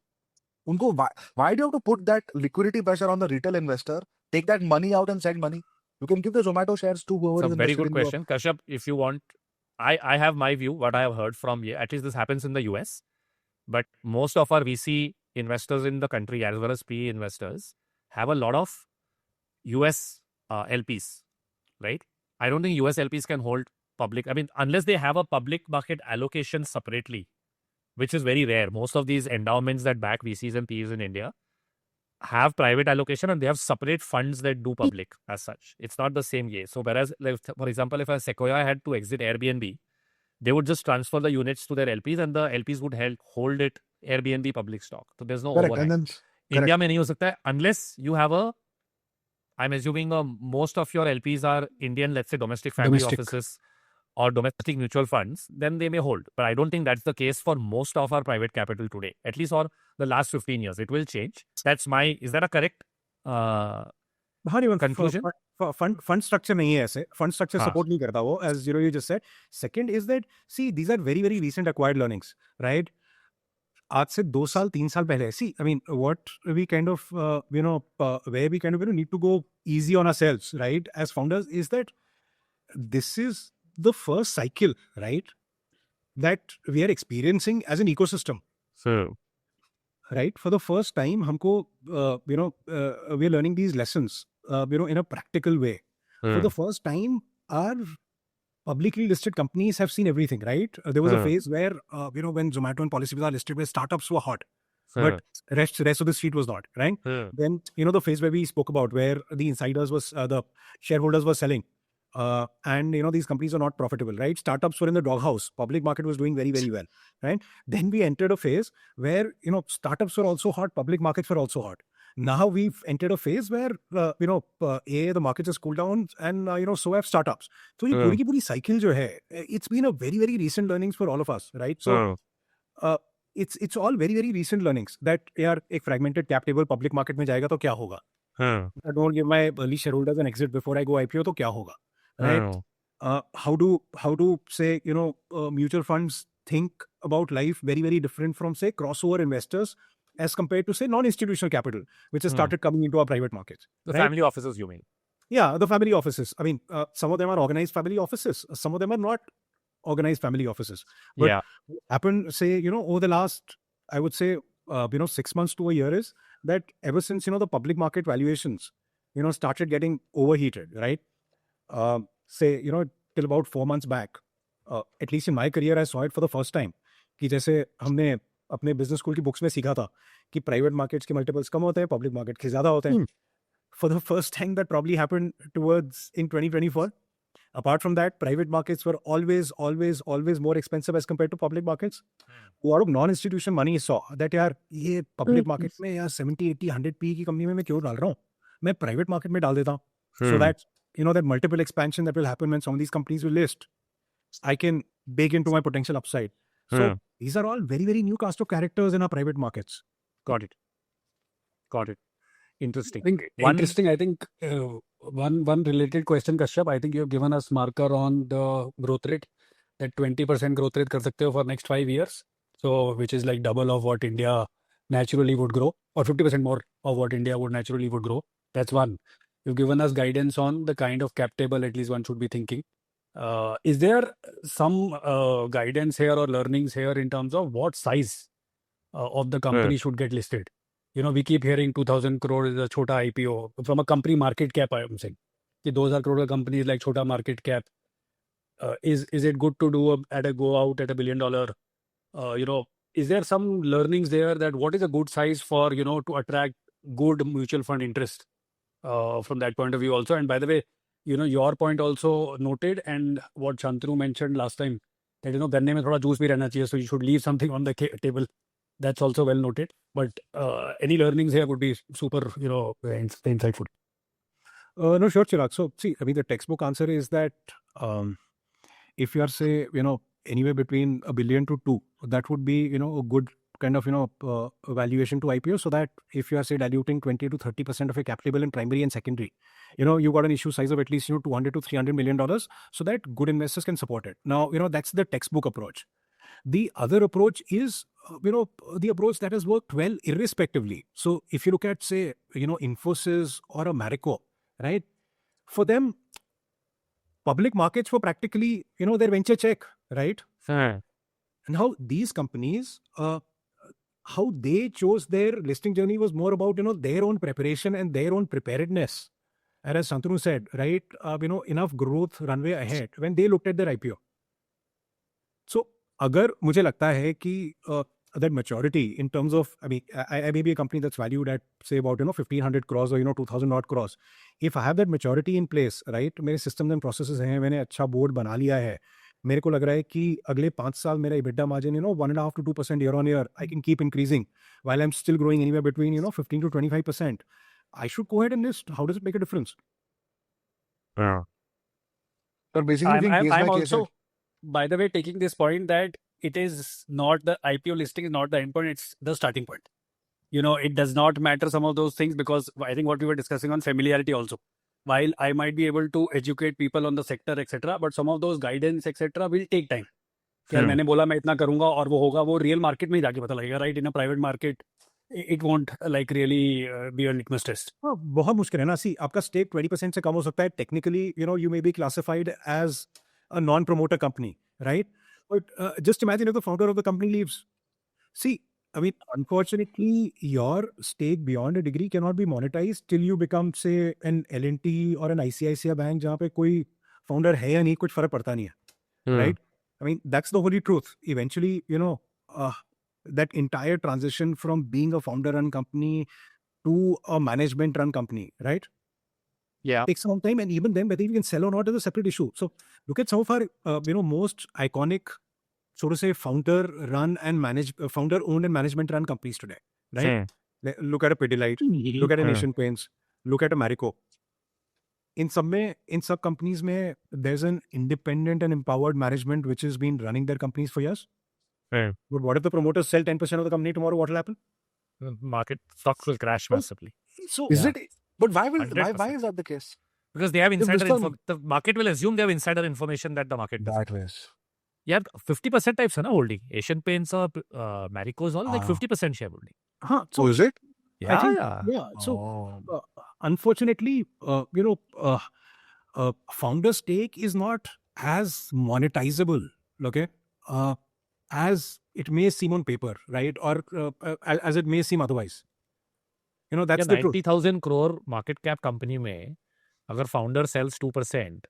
[SPEAKER 4] उनको why do you have to put that liquidity pressure on the retail investor? Take that money out and send money. You can give the Zomato shares to whoever
[SPEAKER 3] It's
[SPEAKER 4] is
[SPEAKER 3] a very
[SPEAKER 4] invested
[SPEAKER 3] good
[SPEAKER 4] in your-
[SPEAKER 3] question. Kashyap, if you want, I have my view, what I have heard from you. At least this happens in the US. But most of our VC investors in the country, as well as PE investors, have a lot of US LPs, right? I don't think US LPs can hold public. I mean, unless they have a public market allocation separately, which is very rare. Most of these endowments that back VCs and PEs in India have private allocation and they have separate funds that do public as such. It's not the same way. So whereas, like, for example, if a Sequoia had to exit Airbnb, they would just transfer the units to their LPs and the LPs would hold it Airbnb public stock. So there's no
[SPEAKER 4] Correct.
[SPEAKER 3] overhang.
[SPEAKER 4] And then
[SPEAKER 3] India में नहीं हो सकता है unless you have a, I'm assuming most of your LPs are Indian, let's say domestic family
[SPEAKER 2] Domestic.
[SPEAKER 3] offices or domestic mutual funds, then they may hold. But I don't think that's the case for most of our private capital today, at least for the last 15 years. It will change. Is that a correct
[SPEAKER 1] हाँ नहीं
[SPEAKER 3] conclusion?
[SPEAKER 1] fund structure नहीं है ऐसे fund structure
[SPEAKER 3] हाँ.
[SPEAKER 1] support नहीं करता वो, as you just said. Second is that, see, these are very very recent acquired learnings, right? आज से 2 साल 3 साल पहले, see, I mean, what we kind of where we kind of need to go easy on ourselves, right, as founders, is that this is the first cycle, right, that we are experiencing as an ecosystem.
[SPEAKER 3] So,
[SPEAKER 1] Right, for the first time हमको we are learning these lessons in a practical way. For the first time, our publicly listed companies have seen everything, right? There was a phase where when Zomato and Policybazaar listed, where startups were hot, but rest of the street was not, right? Then the phase where we spoke about, where the insiders was the shareholders were selling, and these companies are not profitable, right? Startups were in the doghouse. Public market was doing very very well, right? Then we entered a phase where startups were also hot, public markets were also hot. Now we've entered a phase where the markets has cooled down, and so have startups. So ये पूरी की पूरी cycle जो है, it's been a very very recent learnings for all of us, right? So it's all very very recent learnings that यार एक fragmented cap table public market में जाएगा तो क्या होगा? I don't give my early shareholders an exit before I go IPO तो क्या होगा? Right? How do say mutual funds think about life very very different from say crossover investors as compared to say non-institutional capital, which has started coming into our private markets.
[SPEAKER 3] the
[SPEAKER 1] right?
[SPEAKER 3] family offices, you mean?
[SPEAKER 1] Yeah, the family offices. I mean, some of them are organized family offices. Some of them are not organized family offices. But
[SPEAKER 3] Yeah.
[SPEAKER 1] happened, say, over the last, I would say, 6 months to a year, is that ever since, the public market valuations, started getting overheated, right? Say, till about 4 months back, at least in my career, I saw it for the first time. कि जैसे हमने अपने business school की books में सीखा था कि private markets के मल्टीपल्स कम होते हैं, पब्लिक मार्केट के ज़्यादा होते हैं. For the first time, that probably happened towards in 2024. Apart from that, private markets were always more expensive as compared to public markets. A lot of non-institutional money saw that यार ये public market में यार 70, 80, 100 PE की company में मैं क्यों डाल रहा हूँ? मैं private market में डाल देता हूँ. So that that multiple expansion that will happen when some of these companies will list, I can bake into my potential upside. So these are all very very new cast of characters in our private markets.
[SPEAKER 3] Got it. Interesting.
[SPEAKER 2] I think interesting. I think one related question, Kashyap. I think you have given us marker on the growth rate, that 20% growth rate कर सकते हो for next 5 years. So which is like double of what India naturally would grow, or 50% more of what India would naturally would grow. That's one. You've given us guidance on the kind of cap table at least one should be thinking. Is there some guidance here or learnings here in terms of what size of the company should get listed? We keep hearing 2,000 crore is a chota IPO from a company market cap. I am saying, 2,000 crore company is like chota market cap. Is it good to do go out at $1 billion? Is there some learnings there that what is a good size for to attract good mutual fund interest from that point of view also. And by the way, your point also noted, and what Shantanu mentioned last time, that गन्ने में थोड़ा juice भी रहना चाहिए, so you should leave something on the table. That's also well noted. But any learnings here would be super, insightful.
[SPEAKER 1] No, sure, Chirag. So, see, I mean, the textbook answer is that if you are, say, anywhere between $1 billion to 2, that would be, a good kind of, valuation to IPO. So that if you are, say, diluting 20 to 30% of your capital in primary and secondary, you got an issue size of at least, $200 to $300 million, so that good investors can support it. Now, that's the textbook approach. The other approach is, the approach that has worked well irrespectively. So if you look at, say, Infosys or a Marico, right? For them, public markets were practically, their venture check, right? And how these companies, how they chose their listing journey was more about, their own preparation and their own preparedness. And as Shantanu said, right, enough growth runway ahead when they looked at their IPO. So, अगर मुझे लगता है कि that maturity in terms of, I mean, I may be a company that's valued at, say, about, 1,500 crores or, 2,000 odd crores. If I have that maturity in place, right, मेरे systems and processes हैं, मैंने अच्छा board बना लिया है, मेरे को लग रहा है कि अगले 5 साल मेरा EBITDA margin, 1.5 to 2% year on year, I can keep increasing while I'm still growing anywhere between, 15 to 25%. I should go ahead and list. How does it make a difference?
[SPEAKER 3] Yeah.
[SPEAKER 4] But basically,
[SPEAKER 2] I'm also, by the way, taking this point that it is not the IPO listing is not the endpoint, it's the starting point. It does not matter some of those things, because I think what we were discussing on familiarity also. While I might be able to educate people on the sector, etc., but some of those guidance, etc., will take time. यार मैंने बोला मैं इतना करूंगा और वो होगा, वो रियल मार्केट में ही जाके पता लगेगा, right? In a private market it won't like really be a litmus test.
[SPEAKER 1] बहुत मुश्किल है ना. See, आपका stake 20% से कम हो सकता है. Technically, you may be classified as a non-promoter company, right? But just imagine if the founder of the company leaves. See, I mean, unfortunately, your stake beyond a degree cannot be monetized till you become, say, an L&T or an ICICI bank, जहाँ पे कोई founder है या नहीं, कुछ फर्क पड़ता नहीं है, right? I mean, that's the holy truth. Eventually, that entire transition from being a founder-run company to a management-run company, right?
[SPEAKER 3] Yeah.
[SPEAKER 1] Takes some time, and even then, whether you can sell or not is a separate issue. So, look at some of our, most iconic, so to say, founder-run and founder-owned and management-run companies today, right? Look at a Pidilite, look at a Asian Paints, look at a Marico. In some companies, there's an independent and empowered management which has been running their companies for years. But what if the promoters sell 10% of the company tomorrow? What will happen?
[SPEAKER 3] The market stocks will crash massively.
[SPEAKER 1] So
[SPEAKER 4] is it? But why
[SPEAKER 3] 100%.
[SPEAKER 4] is that the case?
[SPEAKER 3] Because they have insider
[SPEAKER 4] Mr.
[SPEAKER 3] info. The market will assume they have insider information that the market doesn't.
[SPEAKER 4] That ways.
[SPEAKER 3] Yeah, 50% types are holding. Asian Paints or Marico's all like 50% shareholding.
[SPEAKER 4] So is it?
[SPEAKER 1] I think, yeah. So unfortunately, founder stake is not as monetizable, okay, as it may seem on paper, right? Or as it may seem otherwise. That's the truth.
[SPEAKER 3] 90,000 crore market cap company में अगर founder sells 2%,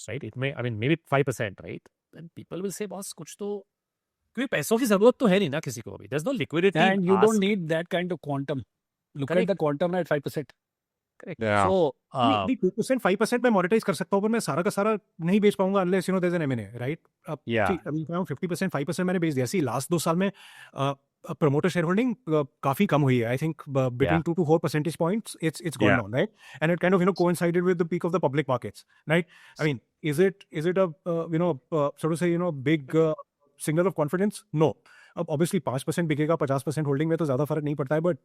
[SPEAKER 3] right? It may, I mean, maybe 5%, right? Then people will say, boss, कुछ तो क्योंकि पैसों की जरूरत तो है नहीं ना किसी को अभी. There's no liquidity.
[SPEAKER 2] And you don't need that kind of quantum. Look at the quantum at 5%.
[SPEAKER 3] Correct.
[SPEAKER 4] Yeah.
[SPEAKER 3] So,
[SPEAKER 1] 2%, 5% मैं monetize कर सकता हूँ, पर मैं सारा का सारा नहीं बेच पाऊंगा unless there's an M&A, right?
[SPEAKER 3] Yeah.
[SPEAKER 1] See, I mean, 50%, 5% मैंने बेच दिया. See, last 2 साल में promoter shareholding काफी कम हुई है. I think between 2 to 4 percentage points, it's gone down, right? And it kind of coincided with the peak of the public markets, right? I mean, is it a sort of say big signal of confidence? No. अब obviously 5% बिकेगा, 50% holding में तो ज़्यादा फर्क नहीं पड़ता है, but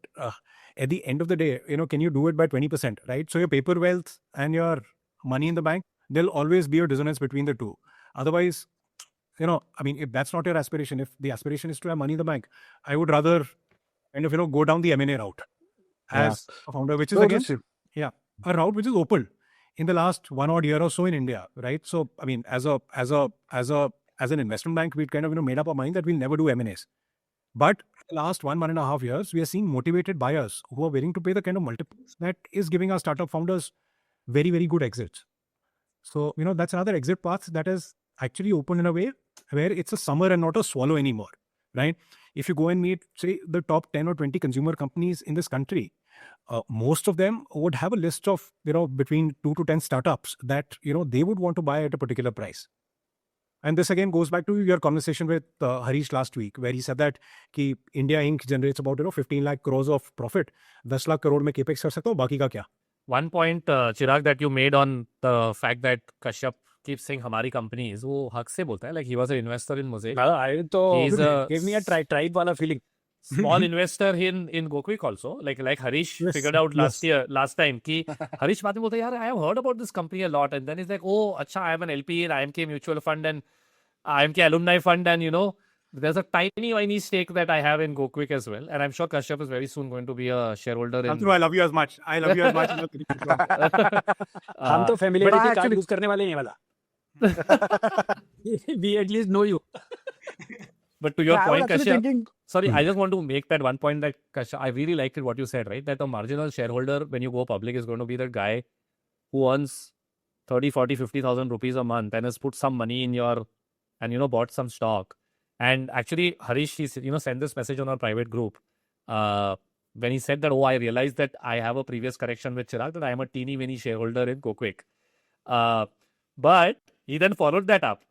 [SPEAKER 1] at the end of the day, can you do it by 20%, right? So your paper wealth and your money in the bank, there'll always be a dissonance between the two. Otherwise, I mean, if that's not your aspiration, if the aspiration is to have money in the bank, I would rather kind of, go down the M&A route as a founder, which is a route which is opened in the last 1 odd year or so in India, right? So, I mean, as an investment bank, we'd kind of, made up our mind that we'll never do M&As. But the last 1.5 years, we are seeing motivated buyers who are willing to pay the kind of multiples that is giving our startup founders very, very good exits. So, that's another exit path that is actually open in a way where it's a summer and not a swallow anymore, right? If you go and meet, say, the top 10 or 20 consumer companies in this country, most of them would have a list of, between 2 to 10 startups that, they would want to buy at a particular price. And this again goes back to your conversation with Harish last week, where he said that ki India Inc. generates about 15 lakh crores of profit. 10 lakh crore में capex कर सकता हूँ, बाकी का क्या?
[SPEAKER 3] One point, Chirag, that you made on the fact that Kashyap keeps saying हमारी company is, वो हक से बोलता है, like he was an investor in Mosaic.
[SPEAKER 2] I तो
[SPEAKER 3] He's a
[SPEAKER 2] gave me a tribe वाला feeling.
[SPEAKER 3] small investor in GoQuick also. Like Harish
[SPEAKER 1] Yes,
[SPEAKER 3] figured out last
[SPEAKER 1] yes.
[SPEAKER 3] time कि Harish बाद में बोलता है यार I have heard about this company a lot, and then he's like, oh अच्छा, I am an LP in IMK Mutual Fund and IMK Alumni Fund, and there's a tiny stake that I have in GoQuick as well, and I'm sure Kashyap is very soon going to be a shareholder in.
[SPEAKER 1] Shantanu, I love you as much. I love you as much.
[SPEAKER 2] हम तो familiarity
[SPEAKER 4] I
[SPEAKER 2] card
[SPEAKER 4] actually-
[SPEAKER 2] use करने वाले नहीं वाला. We at least know you.
[SPEAKER 3] But to your
[SPEAKER 4] Yeah, I was
[SPEAKER 3] point,
[SPEAKER 4] actually
[SPEAKER 3] Kashyap,
[SPEAKER 4] thinking,
[SPEAKER 3] sorry, I just want to make that one point that Kashyap, I really liked it what you said, right? That the marginal shareholder when you go public is going to be the guy who earns 30, 40, 50,000 rupees a month and has put some money in your, and bought some stock. And actually, Harish, he sent this message on our private group when he said that, oh, I realized that I have a previous correction with Chirag, that I am a teeny weeny shareholder in GoQuick. But he then followed that up.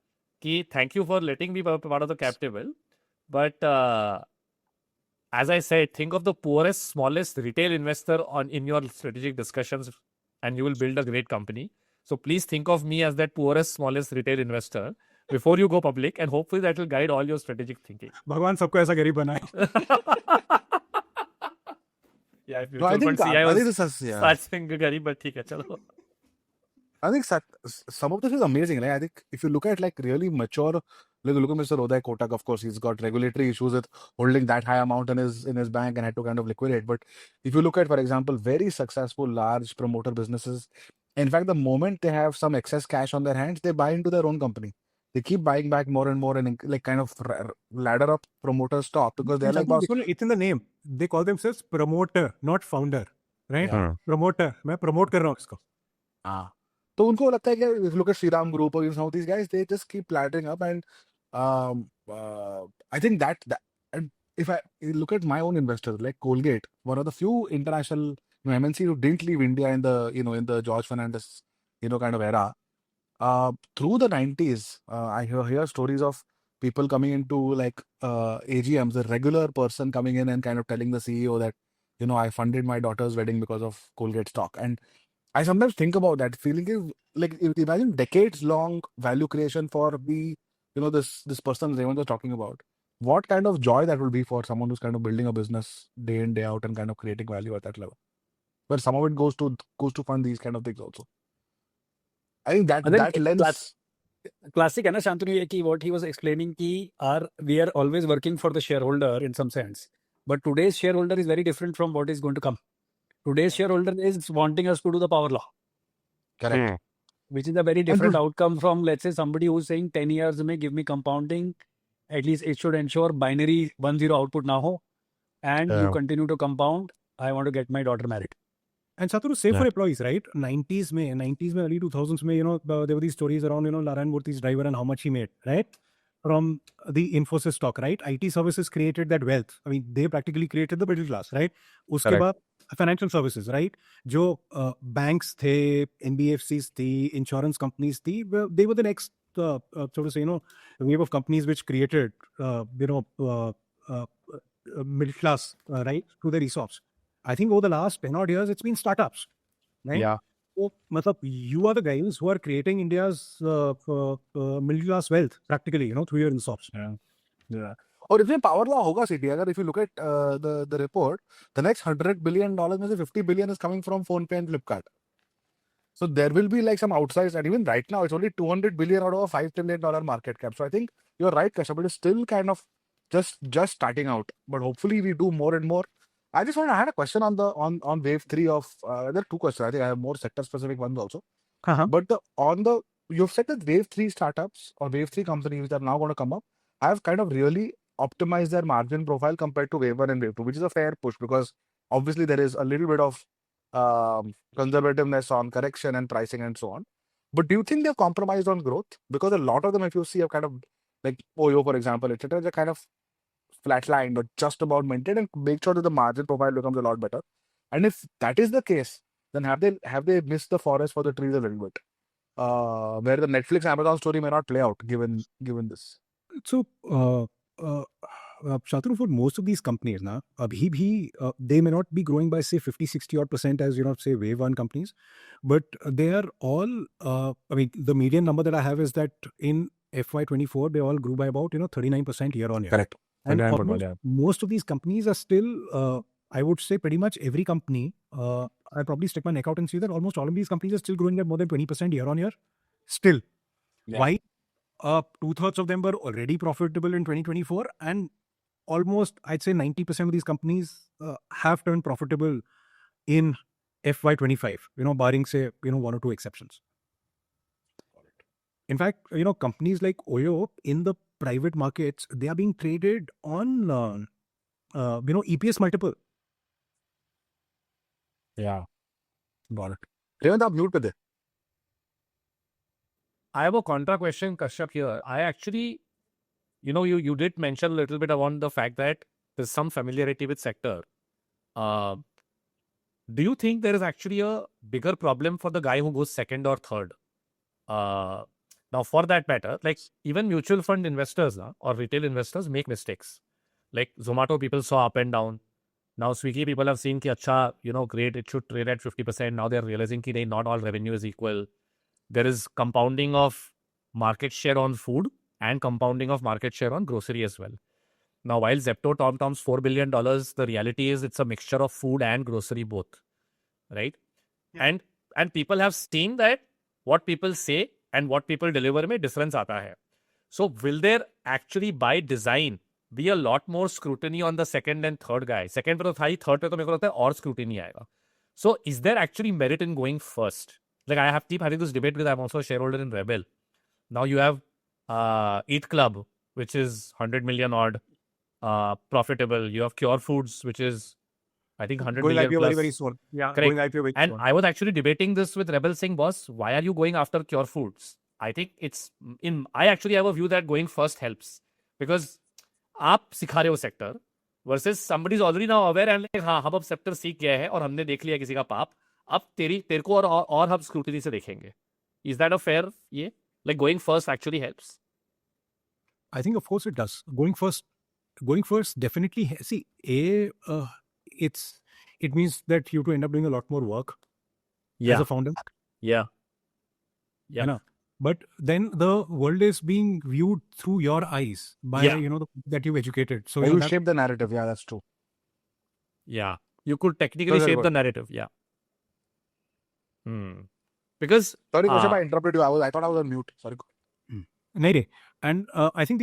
[SPEAKER 3] Ki, thank you for letting me be part of the cap table. But as I said, think of the poorest, smallest retail investor in your strategic discussions, and you will build a great company. So please think of me as that poorest, smallest retail investor before you go public, and hopefully that will guide all your strategic thinking.
[SPEAKER 1] भगवान सबको ऐसा गरीब बनाए.
[SPEAKER 3] Yeah, if
[SPEAKER 4] no, I
[SPEAKER 3] mutual
[SPEAKER 4] think,
[SPEAKER 3] fund CI
[SPEAKER 4] I
[SPEAKER 3] was
[SPEAKER 4] think this is, yeah.
[SPEAKER 3] such thing, garib, but theek hai, chalo.
[SPEAKER 4] I think some of this is amazing, right? I think if you look at like really mature, look at Mr. Uday Kotak, of course, he's got regulatory issues with holding that high amount in his bank and had to kind of liquidate. But if you look at, for example, very successful large promoter businesses, in fact, the moment they have some excess cash on their hands, they buy into their own company. They keep buying back more and more and like kind of ladder up promoter stock because they're like, boss,
[SPEAKER 1] It's in the name. They call themselves promoter, not founder. Right?
[SPEAKER 4] Yeah.
[SPEAKER 1] Promoter. मैं promote कर रहा हूँ इसको.
[SPEAKER 4] तो उनको लगता है कि if you look at Shriram Group or some of these guys, they just keep laddering up, and I think that and if I look at my own investors like Colgate, one of the few international MNC who didn't leave India in the in the George Fernandez kind of era. Through the 90s, I hear stories of people coming into like AGMs, a regular person coming in and kind of telling the CEO that I funded my daughter's wedding because of Colgate stock. And I sometimes think about that feeling is like imagine decades long value creation for the this person Raymond was talking about. What kind of joy that will be for someone who's kind of building a business day in day out and kind of creating value at that level. But some of it goes to fund these kind of things also. I think that
[SPEAKER 2] And then
[SPEAKER 4] that lens.
[SPEAKER 2] Classic है ना शांतनु ये कि what he was explaining कि we are always working for the shareholder in some sense, but today's shareholder is very different from what is going to come. Today's shareholder is wanting us to do the power law,
[SPEAKER 4] Correct.
[SPEAKER 2] which is a very different outcome from, let's say, somebody who's saying 10 years may give me compounding. At least it should ensure binary 1-0 output na ho, and you continue to compound. I want to get my daughter married.
[SPEAKER 1] And Saturu, same for employees, right? 90s, early 2000s, there were these stories around, Narayan Murthy's driver and how much he made, right? From the Infosys stock, right? IT services created that wealth. I mean, they practically created the middle class, right? Uske baad, financial services, right? Jo banks the, NBFCs the, insurance companies the, they were the next, so to say, wave of companies which created, middle class, right? Through their ESOPs. I think over the last 10 odd years, it's been startups, right?
[SPEAKER 4] Yeah.
[SPEAKER 1] So, you are the guys who are creating India's middle class wealth, practically, through your ESOPs.
[SPEAKER 4] Yeah. और इसमें power law होगा city अगर if you look at the report, the next $100 billion में से 50 billion is coming from PhonePe and Flipkart. So there will be like some outsized, and even right now it's only 200 billion out of a $5 trillion market cap. So I think you're right, Kashyap, but it's still kind of just starting out. But hopefully we do more and more. I had a question on the on wave 3 of there are two questions. I think I have more sector specific ones also. But you've said that wave 3 startups or wave 3 companies that are now going to come up have kind of really optimized their margin profile compared to wave 1 and wave 2, which is a fair push because obviously there is a little bit of conservativeness on correction and pricing and so on. But do you think they've compromised on growth? Because a lot of them, if you see, have kind of like Oyo, for example, etc., they're kind of flatlined or just about maintained and make sure that the margin profile becomes a lot better. And if that is the case, then have they missed the forest for the trees a little bit? Where the Netflix Amazon story may not play out given this.
[SPEAKER 1] So, Shatru, for most of these companies, na, abhi bhi, they may not be growing by say 50, 60 odd % as say wave one companies, but they are all. I mean, the median number that I have is that in FY24 they all grew by about 39% year on year.
[SPEAKER 4] Correct.
[SPEAKER 1] And
[SPEAKER 4] 39%,
[SPEAKER 1] almost
[SPEAKER 4] yeah.
[SPEAKER 1] most of these companies are still. I would say pretty much every company. I'll probably stick my neck out and say that almost all of these companies are still growing at more than 20% year on year. Still,
[SPEAKER 4] Yeah.
[SPEAKER 1] why? 2/3 of them were already profitable in 2024, and almost I'd say 90% of these companies have turned profitable in FY25. Barring say one or two exceptions. In fact, companies like Oyo in the private markets, they are being traded on EPS multiple.
[SPEAKER 4] Yeah. Got it. Revant, आप mute पे थे.
[SPEAKER 3] I have a contra question, Kashyap, here. I actually, you did mention a little bit about the fact that there's some familiarity with sector. Do you think there is actually a bigger problem for the guy who goes second or third? Now, for that matter, like even mutual fund investors or retail investors make mistakes. Like Zomato people saw up and down. Now Swiggy people have seen ki acha, great, it should trade at 50%. Now they're realizing ki not all revenue is equal. There is compounding of market share on food and compounding of market share on grocery as well. Now, while Zepto TomTom's $4 billion, the reality is it's a mixture of food and grocery both, right?
[SPEAKER 1] Yeah.
[SPEAKER 3] And people have seen that what people say and what people deliver mein difference aata hai. So will there actually by design be a lot more scrutiny on the second and third guy? Second pe to tha hi, third pe to mere ko lagta hai aur scrutiny aayega. So is there actually merit in going first? Like I keep having this debate because I'm also a shareholder in Rebel. Now you have Eat Club, which is 100 million odd profitable. You have Cure Foods, which is I think 100
[SPEAKER 1] Going
[SPEAKER 3] million
[SPEAKER 1] IPO
[SPEAKER 3] plus.
[SPEAKER 1] very, very soon. Yeah,
[SPEAKER 3] Correct.
[SPEAKER 1] going IPO very
[SPEAKER 3] And
[SPEAKER 1] soon.
[SPEAKER 3] I was actually debating this with Rebel saying, boss, why are you going after Cure Foods? I think I actually have a view that going first helps. Because आप सिखा रहे हो sector versus somebody is already now aware and like, हाँ हम अब sector सीख गए हैं और हमने देख लिया किसी का पाप. अब तेरे को और हम scrutiny से देखेंगे. Is that a fair like going first actually helps?
[SPEAKER 1] I think of course it does. Going first definitely. See, it means that you have to end up doing a lot more work as a founder.
[SPEAKER 3] Yeah.
[SPEAKER 1] You know? But then the world is being viewed through your eyes by that you've educated. So
[SPEAKER 4] You shape the narrative. Yeah, that's true.
[SPEAKER 3] Yeah, you could technically
[SPEAKER 4] Very
[SPEAKER 3] shape
[SPEAKER 4] good.
[SPEAKER 3] the narrative. Yeah. Because
[SPEAKER 4] Sorry, Kashyap, I interrupted you. I thought I was on mute. Sorry.
[SPEAKER 1] Nahi, and I think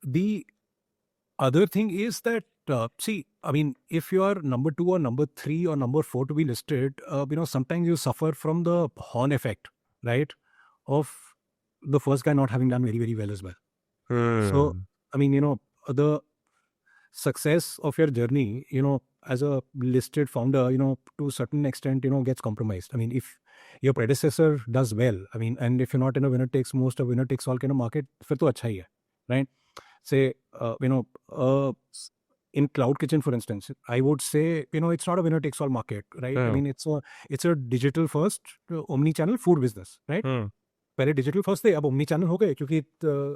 [SPEAKER 1] the other thing is that see, I mean, if you are number 2 or number 3 or number 4 to be listed, sometimes you suffer from the horn effect, right? Of the first guy not having done very, very well as well. So, I mean, the success of your journey, as a listed founder, to a certain extent, gets compromised. I mean, if your predecessor does well, I mean, and if you're not in a winner takes most or winner takes all kind of market, फिर तो अच्छा ही है, right? Say, in Cloud Kitchen, for instance, I would say, it's not a winner takes all market, right? I mean, it's a digital first, omni-channel food business, right? पहले digital first थे, अब omni-channel हो गए क्योंकि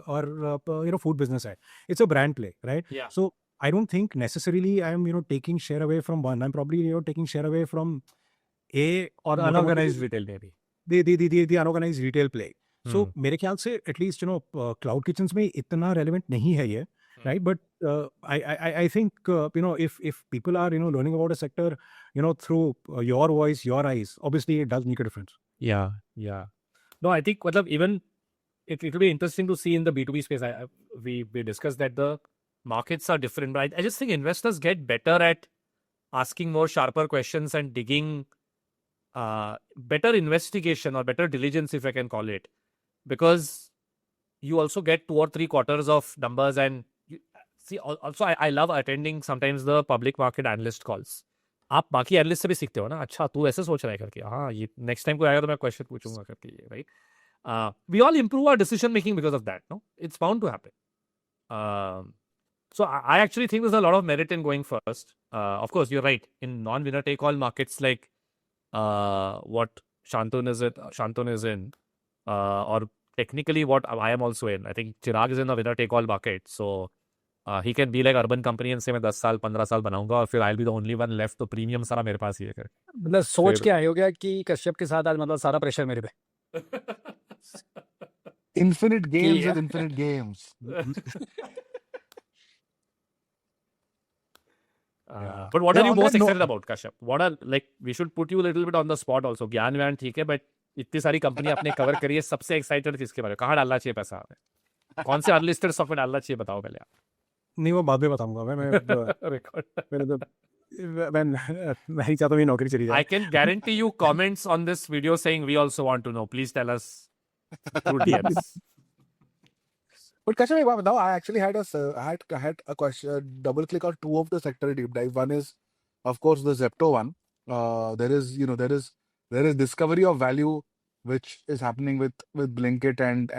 [SPEAKER 1] और food business है. It's a brand play, right?
[SPEAKER 3] Yeah.
[SPEAKER 1] So I don't think necessarily I'm taking share away from one. I'm probably taking share away from
[SPEAKER 3] or unorganized retail maybe.
[SPEAKER 1] The unorganized retail play. So मेरे ख्याल से at least cloud kitchens में इतना relevant नहीं है ये, right? But I think if people are learning about a sector through your voice, your eyes, obviously it does make a difference.
[SPEAKER 3] Yeah. No, I think even it will be interesting to see in the B2B space. We discussed that the markets are different, but I just think investors get better at asking more sharper questions and digging better investigation or better diligence, if I can call it, because you also get 2 or 3 quarters of numbers. And see, also I love attending sometimes the public market analyst calls. आप बाकी analyst से भी सीखते हो ना, अच्छा तू ऐसे सोच रहा है करके, हाँ ये नेक्स्ट टाइम कोई आएगा तो मैं क्वेश्चन पूछूंगा करके, right? We all improve our decision making because of that. No, it's bound to happen. So I actually think there's a lot of merit in going first. Of course, you're right. In non-winner take all markets like what Shantanu is in, or technically what I am also in. I think Chirag is in the winner take all market. So he can be like urban company and say मैं 10 साल 15 साल बनाऊंगा और फिर I'll be the only one left. तो premium सारा मेरे पास ही है कर.
[SPEAKER 2] मतलब सोच
[SPEAKER 3] फिर-
[SPEAKER 2] के आए हो गया कि कश्यप के साथ आज मतलब सारा प्रेशर मेरे पे.
[SPEAKER 4] Infinite games
[SPEAKER 2] yeah.
[SPEAKER 4] with infinite games.
[SPEAKER 3] But what
[SPEAKER 4] Yeah,
[SPEAKER 3] are you
[SPEAKER 4] on
[SPEAKER 3] most
[SPEAKER 4] that note-
[SPEAKER 3] excited about, Kashyap? What are, like, we should put you a little bit on the spot also. ज्ञान व्यान ठीक है, but इतनी सारी company आपने cover करी है, सबसे एक्साइटेड किसके बारे में? कहाँ डालना चाहिए पैसा हमें? कौन से अनलिस्टेड स्टॉक में डालना चाहिए बताओ पहले आप.
[SPEAKER 1] नहीं वो बाद में बताऊंगा मैं
[SPEAKER 3] Record.
[SPEAKER 1] मेरे तो मैं नहीं चाहता हूँ नौकरी चली
[SPEAKER 3] I
[SPEAKER 1] जाए.
[SPEAKER 3] can guarantee you comments on this video saying we also want to know. Please tell us through DMs.
[SPEAKER 4] But Kashyap, एक बात बताओ, I actually had a question, double click on two of the sector deep dive. One is, of course, the Zepto one. There is discovery of value which is happening with Blinkit and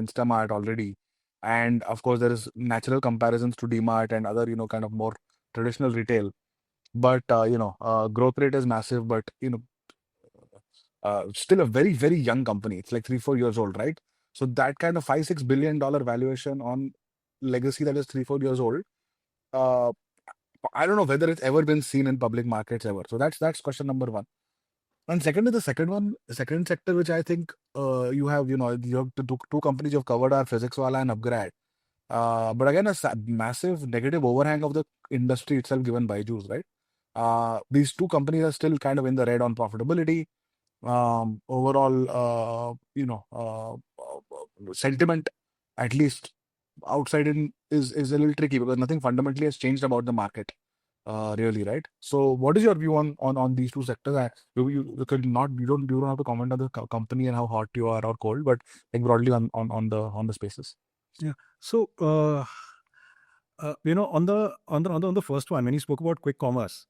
[SPEAKER 4] Instamart already, and of course there is natural comparisons to DMart and other kind of more traditional retail. But growth rate is massive, but still a very very young company. It's like 3-4 years old, right? So that kind of $5-6 billion valuation on legacy that is 3-4 years old, I don't know whether it's ever been seen in public markets ever. So that's question number one. And second is the second sector, which I think you have the two companies you've covered are PhysicsWallah and Upgrad. But again, massive negative overhang of the industry itself given by Byju's, right? These two companies are still kind of in the red on profitability. Overall, sentiment, at least outside in, is a little tricky because nothing fundamentally has changed about the market, really, right? So, what is your view on these two sectors? You don't have to comment on the company and how hot you are or cold, but like broadly on the spaces.
[SPEAKER 1] So on the first one, when you spoke about quick commerce,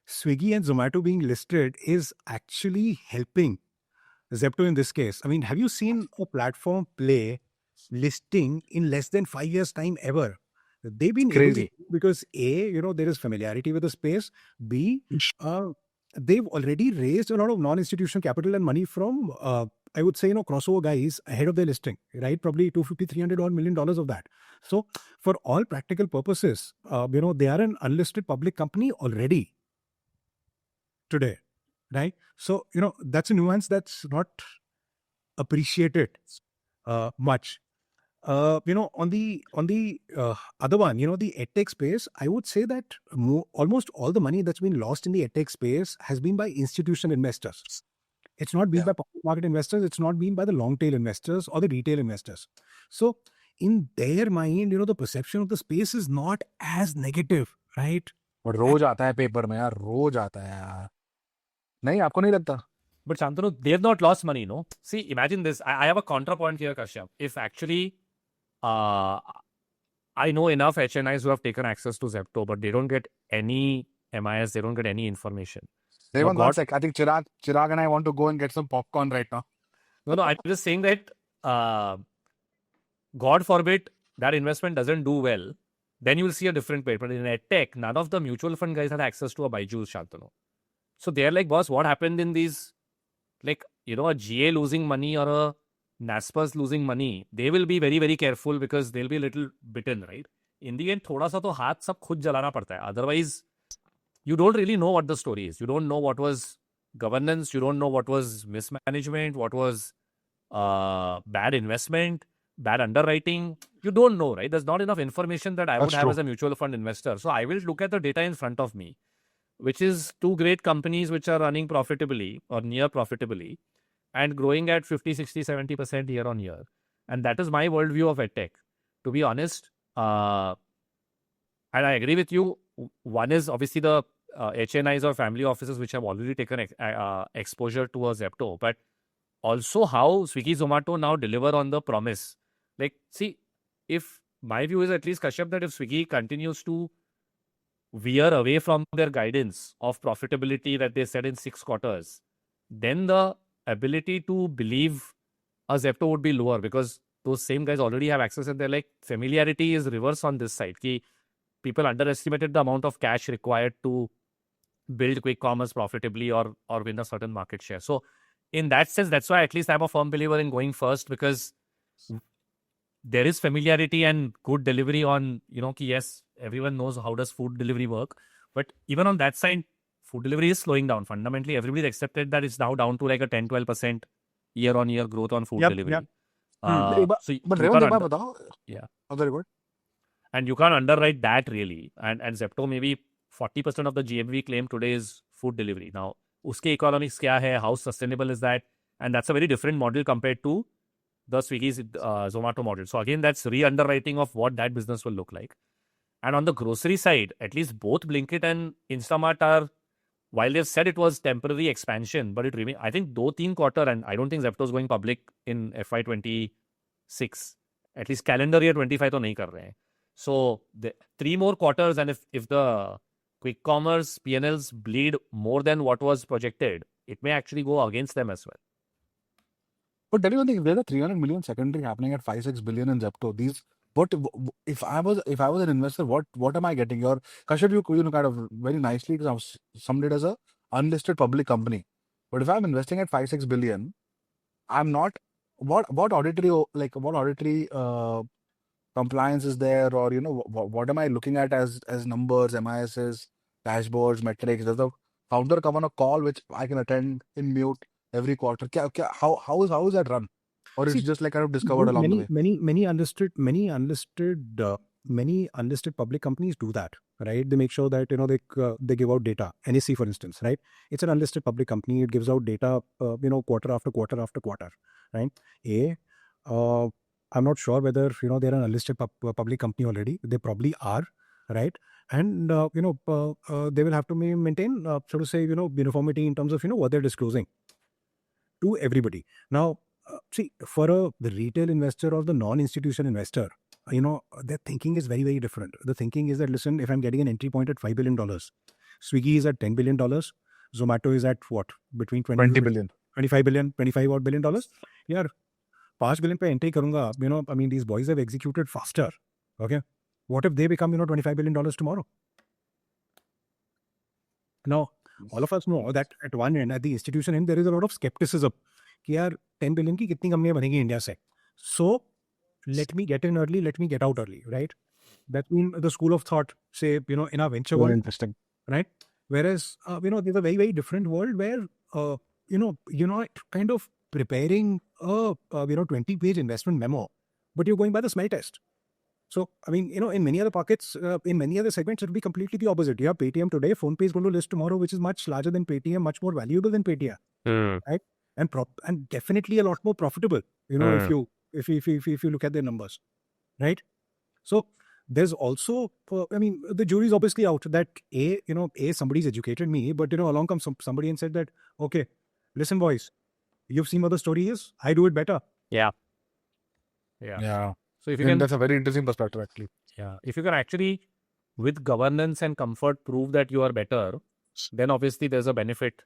[SPEAKER 1] Swiggy and Zomato being listed is actually helping Zepto in this case. I mean, have you seen a platform play listing in less than 5 years' time ever? They've been able to,
[SPEAKER 4] Crazy.
[SPEAKER 1] because A, there is familiarity with the space. B, they've already raised a lot of non-institutional capital and money from, I would say, crossover guys ahead of their listing, right? Probably $250-300 odd million of that. So for all practical purposes, they are an unlisted public company already today, right? So, that's a nuance that's not appreciated much. On the other one, the edtech space, I would say that almost all the money that's been lost in the edtech space has been by institutional investors. It's not been by public market investors. It's not been by the long tail investors or the retail investors. So in their mind, the perception of the space is not as negative, right?
[SPEAKER 4] But रोज आता है paper में यार, रोज आता है यार. नहीं, आपको नहीं लगता?
[SPEAKER 3] But Shantanu, they have not lost money, no? See, imagine this. I have a counterpoint here, Kashyap. If actually, I know enough HNIs who have taken access to Zepto, but they don't get any MIS, they don't get any information.
[SPEAKER 4] Devon,
[SPEAKER 3] God-
[SPEAKER 4] one sec. I think Chirag and I want to go and get some popcorn right now.
[SPEAKER 3] No, I'm just saying that, God forbid that investment doesn't do well, then you will see a different paper. But in EdTech, none of the mutual fund guys had access to a Byju's, Shantanu. So they're like, boss, what happened in these, like, a GA losing money or a Naspers losing money? They will be very, very careful because they'll be a little bitten, right? In the end, thoda sa to haath sab khud jalana padta hai. Otherwise, you don't really know what the story is. You don't know what was governance. You don't know what was mismanagement, what was bad investment, bad underwriting. You don't know, right? There's not enough information that I would
[SPEAKER 4] That's
[SPEAKER 3] have
[SPEAKER 4] true.
[SPEAKER 3] as a mutual fund investor. So I will look at the data in front of me, which is two great companies which are running profitably or near profitably and growing at 50, 60, 70% year on year. And that is my worldview of EdTech. To be honest, and I agree with you, one is obviously the HNIs or family offices which have already taken exposure to a Zepto, but also how Swiggy, Zomato now deliver on the promise. Like, see, if my view is at least, Kashyap, that if Swiggy continues to veer away from their guidance of profitability that they said in 6 quarters, then the ability to believe a Zepto would be lower because those same guys already have access, and they're like, familiarity is reverse on this side. Ki people underestimated the amount of cash required to build quick commerce profitably or win a certain market share. So in that sense, that's why at least I'm a firm believer in going first, because there is familiarity and good delivery on, ki yes, everyone knows how does food delivery work. But even on that side, food delivery is slowing down. Fundamentally, everybody's accepted that it's now down to like a 10-12% year-on-year growth on food
[SPEAKER 1] Yep,
[SPEAKER 3] delivery.
[SPEAKER 1] yep.
[SPEAKER 4] But
[SPEAKER 3] So you
[SPEAKER 4] Revant,
[SPEAKER 3] can't
[SPEAKER 4] एक बात
[SPEAKER 3] under-
[SPEAKER 4] बताओ.
[SPEAKER 3] Yeah.
[SPEAKER 4] Oh, very good.
[SPEAKER 3] And you can't underwrite that really. And Zepto, maybe 40% of the GMV claim today is food delivery. Now, uske economics kya hai? How sustainable is that? And that's a very different model compared to the Swiggy's Zomato model. So again, that's re-underwriting of what that business will look like. And on the grocery side, at least both Blinkit and Instamart are, while they've said it was temporary expansion, but it remains, I think, 2-3 quarter, and I don't think Zepto is going public in FY26. At least calendar year 25 to nahi kar rahe hain. So the 3 more quarters, and if the quick commerce P&Ls bleed more than what was projected, it may actually go against them as well.
[SPEAKER 4] But tell you one thing, if there's a 300 million secondary happening at 5-6 billion in Zepto, if I was an investor, what am I getting? Kashyap, you kind of very nicely, because I was summed it as a unlisted public company. But if I'm investing at 5-6 billion, I'm not, what auditory compliance is there, or what am I looking at as numbers, MISs, dashboards, metrics? Does the founder come on a call which I can attend in mute every quarter? How is that run? Or it's
[SPEAKER 1] See,
[SPEAKER 4] just like kind of discovered along the way?
[SPEAKER 1] many unlisted public companies do that, right? They make sure that they give out data. NSE, for instance, right? It's an unlisted public company. It gives out data, quarter after quarter after quarter, right? I'm not sure whether they're an unlisted public company already. They probably are, right? And they will have to maintain, so to say, uniformity in terms of what they're disclosing to everybody. Now, see, for the retail investor or the non-institutional investor, their thinking is very, very different. The thinking is that, listen, if I'm getting an entry point at $5 billion, Swiggy is at $10 billion, Zomato is at what? Between
[SPEAKER 4] 20 billion.
[SPEAKER 1] 25 billion, $25 odd billion. Yeah, 5 billion pe entry karunga. I mean, these boys have executed faster. Okay. What if they become, $25 billion tomorrow? Now, all of us know that at one end, at the institution end, there is a lot of skepticism. कि यार 10 billion की कितनी कंपनियां बनेगी India से? So let me get in early, let me get out early, right? That's been the school of thought, say, in our venture
[SPEAKER 4] Very
[SPEAKER 1] world,
[SPEAKER 4] interesting.
[SPEAKER 1] right? Whereas, there's a very, very different world where, you're not kind of preparing a 20-page investment memo, but you're going by the smell test. So, I mean, in many other pockets, in many other segments, it will be completely the opposite. You have Paytm today, PhonePe is going to list tomorrow, which is much larger than Paytm, much more valuable than Paytm, right? And definitely a lot more profitable, if you look at their numbers, right? So there's also, the jury's obviously out that somebody's educated me, but along comes somebody and said that, okay, listen, boys, you've seen what the story is. I do it better.
[SPEAKER 3] Yeah. So if you can,
[SPEAKER 4] That's a very interesting perspective, actually.
[SPEAKER 3] yeah, if you can actually, with governance and comfort, prove that you are better, then obviously there's a benefit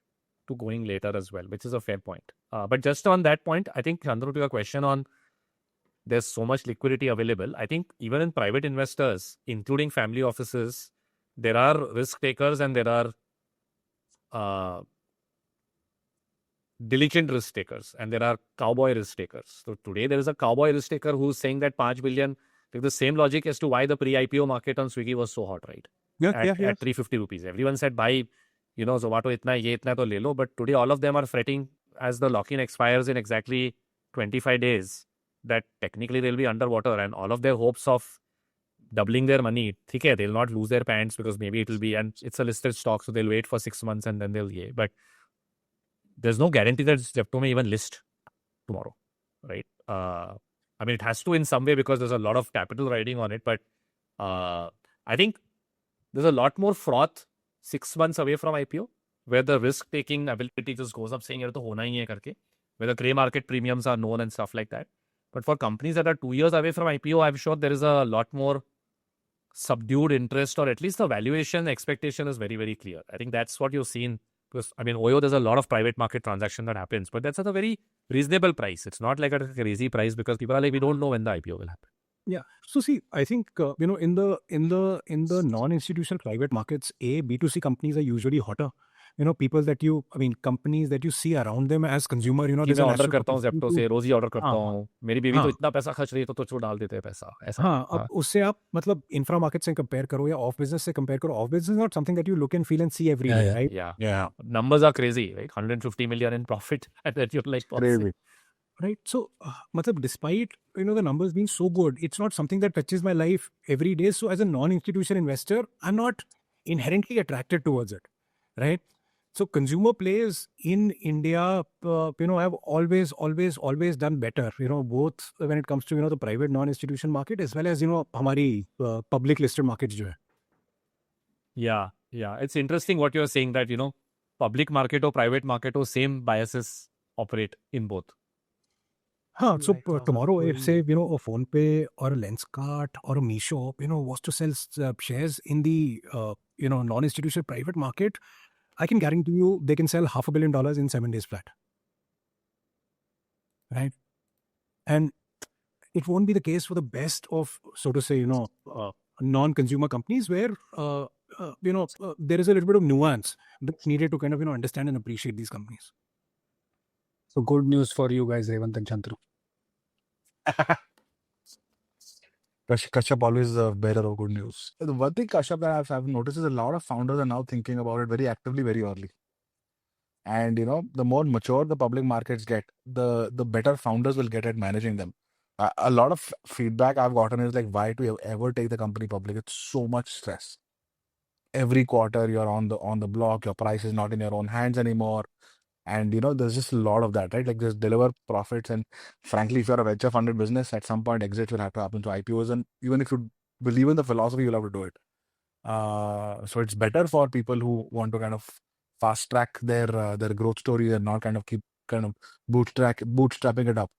[SPEAKER 3] to going later as well, which is a fair point. But just on that point, I think, Chandru, to your question on there's so much liquidity available, I think even in private investors, including family offices, there are risk takers and there are diligent risk takers and there are cowboy risk takers. So today there is a cowboy risk taker who's saying that 5 billion, like the same logic as to why the pre-IPO market on Swiggy was so hot, right? At 350 rupees. Everyone said buy, Zomato itna, ye itna to le lo. But today all of them are fretting as the lock-in expires in exactly 25 days that technically they'll be underwater, and all of their hopes of doubling their money, okay, they'll not lose their pants because maybe it'll be, and it's a listed stock, so they'll wait for 6 months and then they'll, but there's no guarantee that Zepto may even list tomorrow, right? I mean, it has to in some way because there's a lot of capital riding on it, but I think there's a lot more froth 6 months away from IPO, where the risk-taking ability just goes up, saying, to hona hi hai karke, where the grey market premiums are known and stuff like that. But for companies that are 2 years away from IPO, I'm sure there is a lot more subdued interest, or at least the valuation expectation is very, very clear. I think that's what you've seen Because I mean, Oyo, there's a lot of private market transaction that happens, but that's at a very reasonable price. It's not like at a crazy price because people are like, we don't know when the IPO will happen.
[SPEAKER 1] Yeah. So see, I think in the non-institutional private markets, B2C companies are usually hotter. Companies that you see around them as consumer,
[SPEAKER 3] कि
[SPEAKER 1] there's
[SPEAKER 3] मैं
[SPEAKER 1] a
[SPEAKER 3] order
[SPEAKER 1] natural
[SPEAKER 3] करता हूँ
[SPEAKER 1] propensity
[SPEAKER 3] Zepto
[SPEAKER 1] to
[SPEAKER 3] से, रोज ही order करता
[SPEAKER 1] हाँ
[SPEAKER 3] हूँ, मेरी बीवी तो
[SPEAKER 1] हाँ
[SPEAKER 3] इतना पैसा खर्च रही है तो तुझको डाल देते हैं पैसा, ऐसा.
[SPEAKER 1] हाँ अब
[SPEAKER 3] हाँ.
[SPEAKER 1] उससे आप मतलब इंफ्रा मार्केट से कंपेयर करो या ऑफ बिजनेस से कंपेयर करो. Of business not something that you look and feel and see every
[SPEAKER 2] Yeah,
[SPEAKER 1] day,
[SPEAKER 2] yeah.
[SPEAKER 1] Right?
[SPEAKER 3] Yeah.
[SPEAKER 4] Yeah,
[SPEAKER 3] Numbers are crazy, like 150 million in profit, and then you're like, what's it?
[SPEAKER 4] crazy.
[SPEAKER 1] Right. So, despite the numbers being so good, it's not something that touches my life every day. So, as a non-institutional investor, I'm not inherently attracted towards it, right? So, consumer plays in India, have always done better. Both when it comes to the private non-institutional market as well as हमारी public listed markets जो है.
[SPEAKER 3] Yeah, yeah. It's interesting what you're saying that, public market or private market or same biases operate in both.
[SPEAKER 1] Huh, so
[SPEAKER 2] Like,
[SPEAKER 1] tomorrow, if say,
[SPEAKER 2] कोई
[SPEAKER 1] a PhonePe or a Lenskart or a Meesho, was to sell shares in the, non-institutional private market, I can guarantee you they can sell $500 million in 7 days flat. Right? And it won't be the case for the best of, so to say, non-consumer companies where, there is a little bit of nuance that's needed to kind of, understand and appreciate these companies.
[SPEAKER 2] So good news for you guys, Revant and Shantanu.
[SPEAKER 4] Kashyap always a bearer of good news. The one thing, Kashyap, that I've noticed is a lot of founders are now thinking about it very actively, very early. And the more mature the public markets get, the better founders will get at managing them. A lot of feedback I've gotten is like, why do you ever take the company public? It's so much stress. Every quarter you're on the block, your price is not in your own hands anymore. And there's just a lot of that, right? Like just deliver profits. And frankly, if you're a venture funded business, at some point exits will have to happen. So IPOs, and even if you believe in the philosophy, you'll have to do it. So it's better for people who want to kind of fast track their growth story and not kind of keep kind of bootstrapping it up,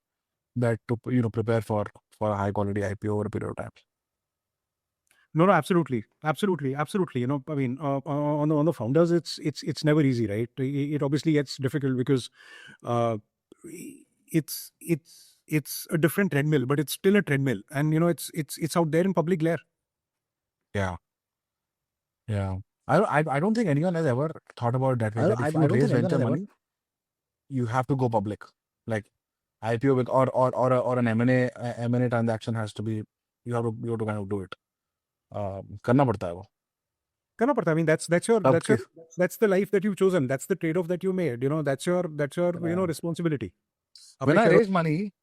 [SPEAKER 4] that to prepare for a high quality IPO over a period of time.
[SPEAKER 1] No, absolutely. On the founders, it's never easy, right? It obviously gets difficult because it's a different treadmill, but it's still a treadmill, and it's out there in public glare.
[SPEAKER 4] Yeah. I don't think anyone has ever thought about it that way. That if you raise venture money, you have to go public. Like IPO or an M&A transaction has to be, you have to kind of do it. करना पड़ता है वो.
[SPEAKER 1] करना पड़ता है. I mean, that's the life that you've chosen. That's the trade-off that you made. That's your responsibility.
[SPEAKER 4] When I raise money,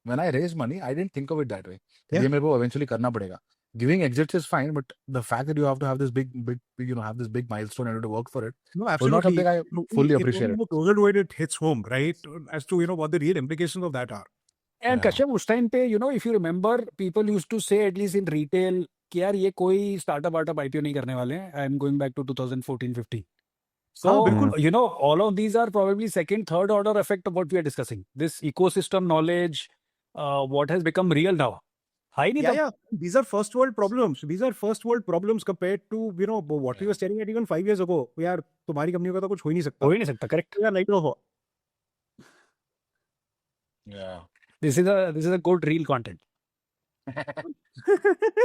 [SPEAKER 4] I didn't think of it that way.
[SPEAKER 1] Yeah.
[SPEAKER 4] ये मेरे को eventually करना पड़ेगा. Giving exits is fine, but the fact that you have to have this big milestone and to work for it,
[SPEAKER 1] no,
[SPEAKER 4] was
[SPEAKER 1] absolutely.
[SPEAKER 4] not something I fully appreciate.
[SPEAKER 1] The closer to it hits home, right? As to what the real implications of that are.
[SPEAKER 2] And
[SPEAKER 4] Yeah.
[SPEAKER 2] Kashyap, उस time पे, if you remember, people used to say, at least in retail, कि यार ये कोई startup IPO नहीं करने वाले हैं. I'm going back to 2014-15. So,
[SPEAKER 1] बिल्कुल.
[SPEAKER 2] all of these are probably second, third order effect of what we are discussing. This ecosystem knowledge, what has become real now.
[SPEAKER 1] Yeah. These are first world problems. Compared to what we were staring at even 5 years ago. यार तुम्हारी company का तो कुछ हो ही नहीं सकता.
[SPEAKER 2] हो ही नहीं सकता, correct.
[SPEAKER 1] Yeah, like no.
[SPEAKER 4] Yeah.
[SPEAKER 2] This is a good real content.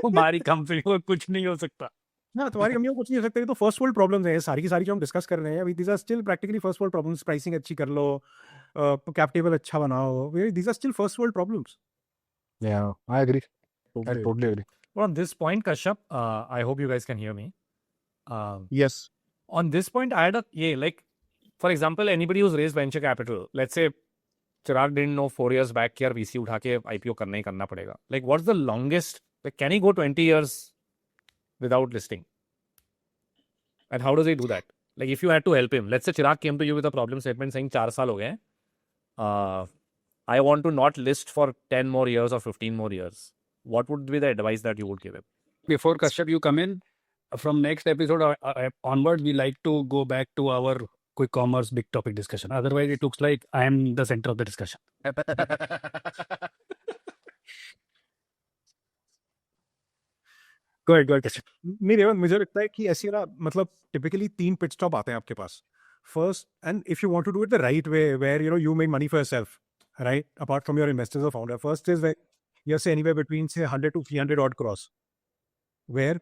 [SPEAKER 2] हमारी कंपनी को कुछ नहीं हो सकता.
[SPEAKER 1] हाँ, तुम्हारी कंपनी को कुछ नहीं हो सकता. ये तो फर्स्ट वर्ल्ड प्रॉब्लम्स हैं. सारी की सारी जो हम डिस्कस कर रहे हैं अभी, these are still practically first world problems. Pricing अच्छी कर लो, कैप टेबल अच्छा बनाओ. These are still first world problems.
[SPEAKER 4] Yeah, I agree. I totally agree.
[SPEAKER 3] Well, on this point, Kashyap, I hope you guys can hear me.
[SPEAKER 1] Yes.
[SPEAKER 3] On this point, I had like, for example, anybody who's raised venture capital, let's say Chirag didn't know 4 years back कि यार VC उठा के IPO करना ही करना पड़ेगा. Like, what's the longest? Like, can he go 20 years without listing? And how does he do that? Like, if you had to help him, let's say Chirag came to you with a problem statement saying 4 साल हो गए, I want to not list for 10 more years or 15 more years. What would be the advice that you would give him?
[SPEAKER 2] Before Kashyap, you come in, from next episode onwards, we like to go back to our quick commerce big topic discussion. Otherwise, it looks like I am the center of the discussion.
[SPEAKER 1] Go ahead, Kashyap. नहीं रेवंत, मुझे लगता है कि ऐसी ना मतलब typically 3 pit stop आते हैं आपके पास. first, and if you want to do it the right way, where you make money for yourself, right? Apart from your investors or founder, first is where you say anywhere between say 100 to 300 odd crores, where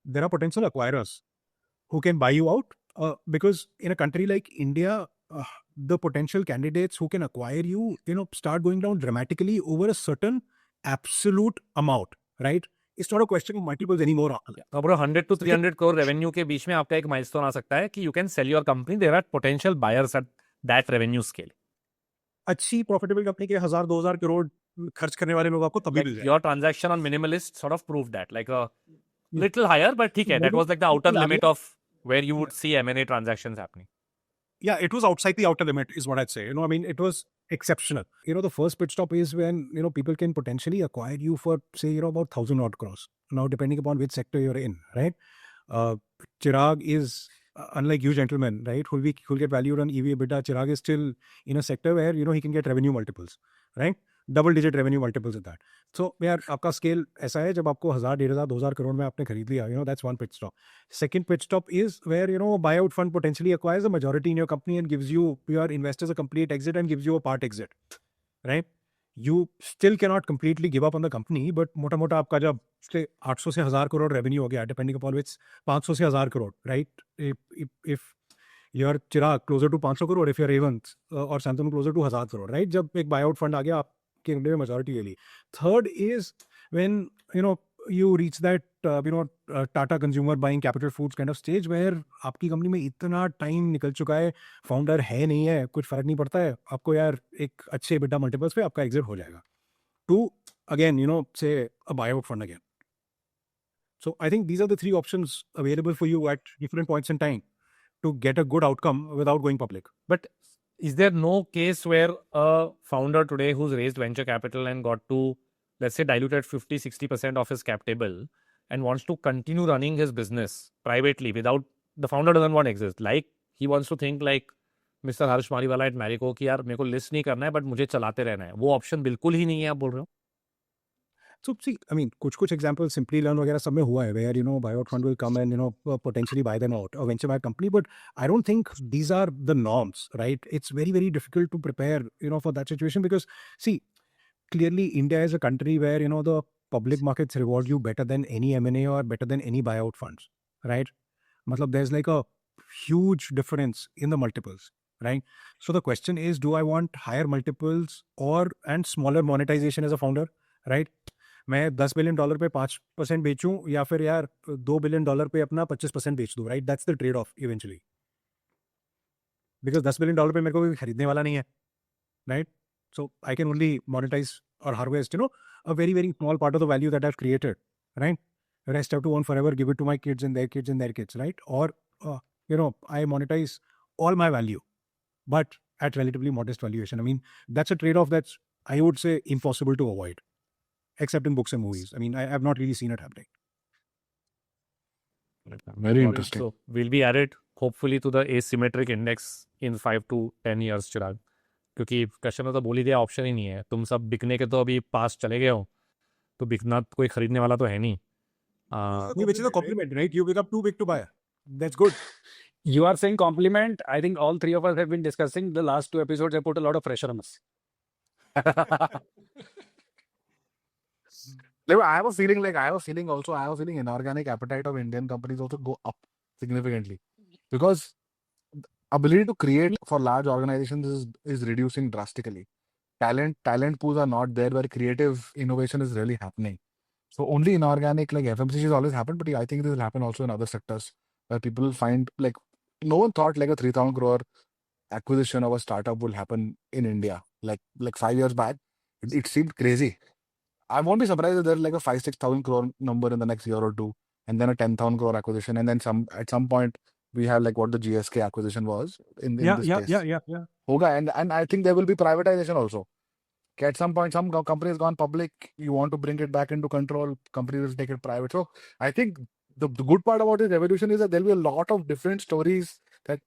[SPEAKER 1] there are potential acquirers who can buy you out. Because in a country like India, the potential candidates who can acquire you, start going down dramatically over a certain absolute amount, right? It's not a question of multiples anymore.
[SPEAKER 3] अब 100 to 300 crore revenue के बीच में आपका एक milestone आ सकता है कि you can sell your company. There are potential buyers at that revenue scale.
[SPEAKER 1] अच्छी profitable company के 1000-2000 करोड़ खर्च करने वाले लोग आपको तभी
[SPEAKER 3] Like
[SPEAKER 1] मिल जाए.
[SPEAKER 3] your transaction on Minimalist sort of proved that, like a little higher, but ठीक है, that was like the outer limit of where you would see M&A transactions happening.
[SPEAKER 1] Yeah, it was outside the outer limit, is what I'd say. I mean, it was exceptional. The first pit stop is when, people can potentially acquire you for, say, about 1,000 odd crores. Now, depending upon which sector you're in, right? Chirag is, unlike you gentlemen, right, who'll get valued on EV EBITDA. Chirag is still in a sector where, he can get revenue multiples, right? Double-digit revenue multiples at that. So, यार आपका scale ऐसा है जब आपको 1,000, 1,500, 2,000 crore में आपने खरीद लिया, that's one pit stop. Second pit stop is where, a buyout fund potentially acquires a majority in your company and gives you, your investors, a complete exit and gives you a part exit, right? You still cannot completely give up on the company, but मोटा-मोटा आपका जब 800 से 1,000 crore revenue हो गया, depending upon which 500 से 1,000 crore, right? If you're Chirag closer to 500 crore, if you're Revant or Santanu closer to 1,000 crore, right? जब एक buyout fund आ गया, आपके कंपनी में majority ले ली. Third is when, you reach that, Tata consumer buying Capital Foods kind of stage where आपकी company में इतना time निकल चुका है, फाउंडर है नहीं है, कुछ फर्क नहीं पड़ता है, आपको यार एक अच्छे EBITDA multiples पे आपका exit हो जाएगा. To again, say a buyout fund again. So I think these are the three options available for you at different points in time to get a good outcome without going public.
[SPEAKER 3] But is there no case where a founder today who's raised venture capital and got to, let's say, diluted 50-60% of his cap table and wants to continue running his business privately without, the founder doesn't want exit. Like he wants to think like Mr. Harsh Mariwala at Marico कि यार मेरे को list नहीं करना है but मुझे चलाते रहना है. वो ऑप्शन बिल्कुल ही नहीं है आप बोल रहे हो.
[SPEAKER 1] So see, I mean, कुछ examples, Simply Learn वगैरह सब में हुआ है where, buyout fund will come and, potentially buy them out, a venture backed company. But I don't think these are the norms, right? It's very, very difficult to prepare, for that situation because, see, clearly India is a country where, the public markets reward you better than any M&A or better than any buyout funds, right? Matlab, there's like a huge difference in the multiples, right? So the question is, do I want higher multiples and smaller monetization as a founder, right? मैं $10 billion पे 5% बेचूं या फिर यार $2 billion पे अपना 25% बेच दूं, right? That's the trade-off eventually. Because $10 billion पे मेरे को कोई खरीदने वाला नहीं है, right? So I can only monetize or harvest, a very, very small part of the value that I've created, right? The rest I have to own forever, give it to my kids and their kids and their kids, right? Or, I monetize all my value, but at relatively modest valuation. I mean, that's a trade-off that's, I would say, impossible to avoid. Except in books and movies. I mean, I have not really seen it happening.
[SPEAKER 4] Very interesting.
[SPEAKER 3] So we'll be added hopefully to the asymmetric index in 5 to 10 years, Chirag. क्योंकि question में तो बोल ही दिया, option ही नहीं है. तुम सब बिकने के तो अभी पास चले गए हो, तो बिकना कोई खरीदने वाला तो है नहीं.
[SPEAKER 1] Which is a compliment, right? You become too big to buy. That's good.
[SPEAKER 2] You are saying compliment. I think all three of us have been discussing the last 2 episodes have put a lot of pressure on us.
[SPEAKER 4] I have a feeling inorganic appetite of Indian companies also go up significantly because ability to create for large organizations is reducing drastically. Talent pools are not there where creative innovation is really happening. So only inorganic, like FMCG has always happened, but I think this will happen also in other sectors where people will find, like, no one thought like a 3,000 crore acquisition of a startup will happen in India. Like 5 years back, it seemed crazy. I won't be surprised if there's like a 5-6,000 crore number in the next year or two, and then a 10,000 crore acquisition, and then at some point we have like what the GSK acquisition was in this case.
[SPEAKER 1] Yeah.
[SPEAKER 4] Hoga, and I think there will be privatization also. At some point, some company has gone public. You want to bring it back into control. Companies will take it private. So I think the good part about this evolution is that there will be a lot of different stories that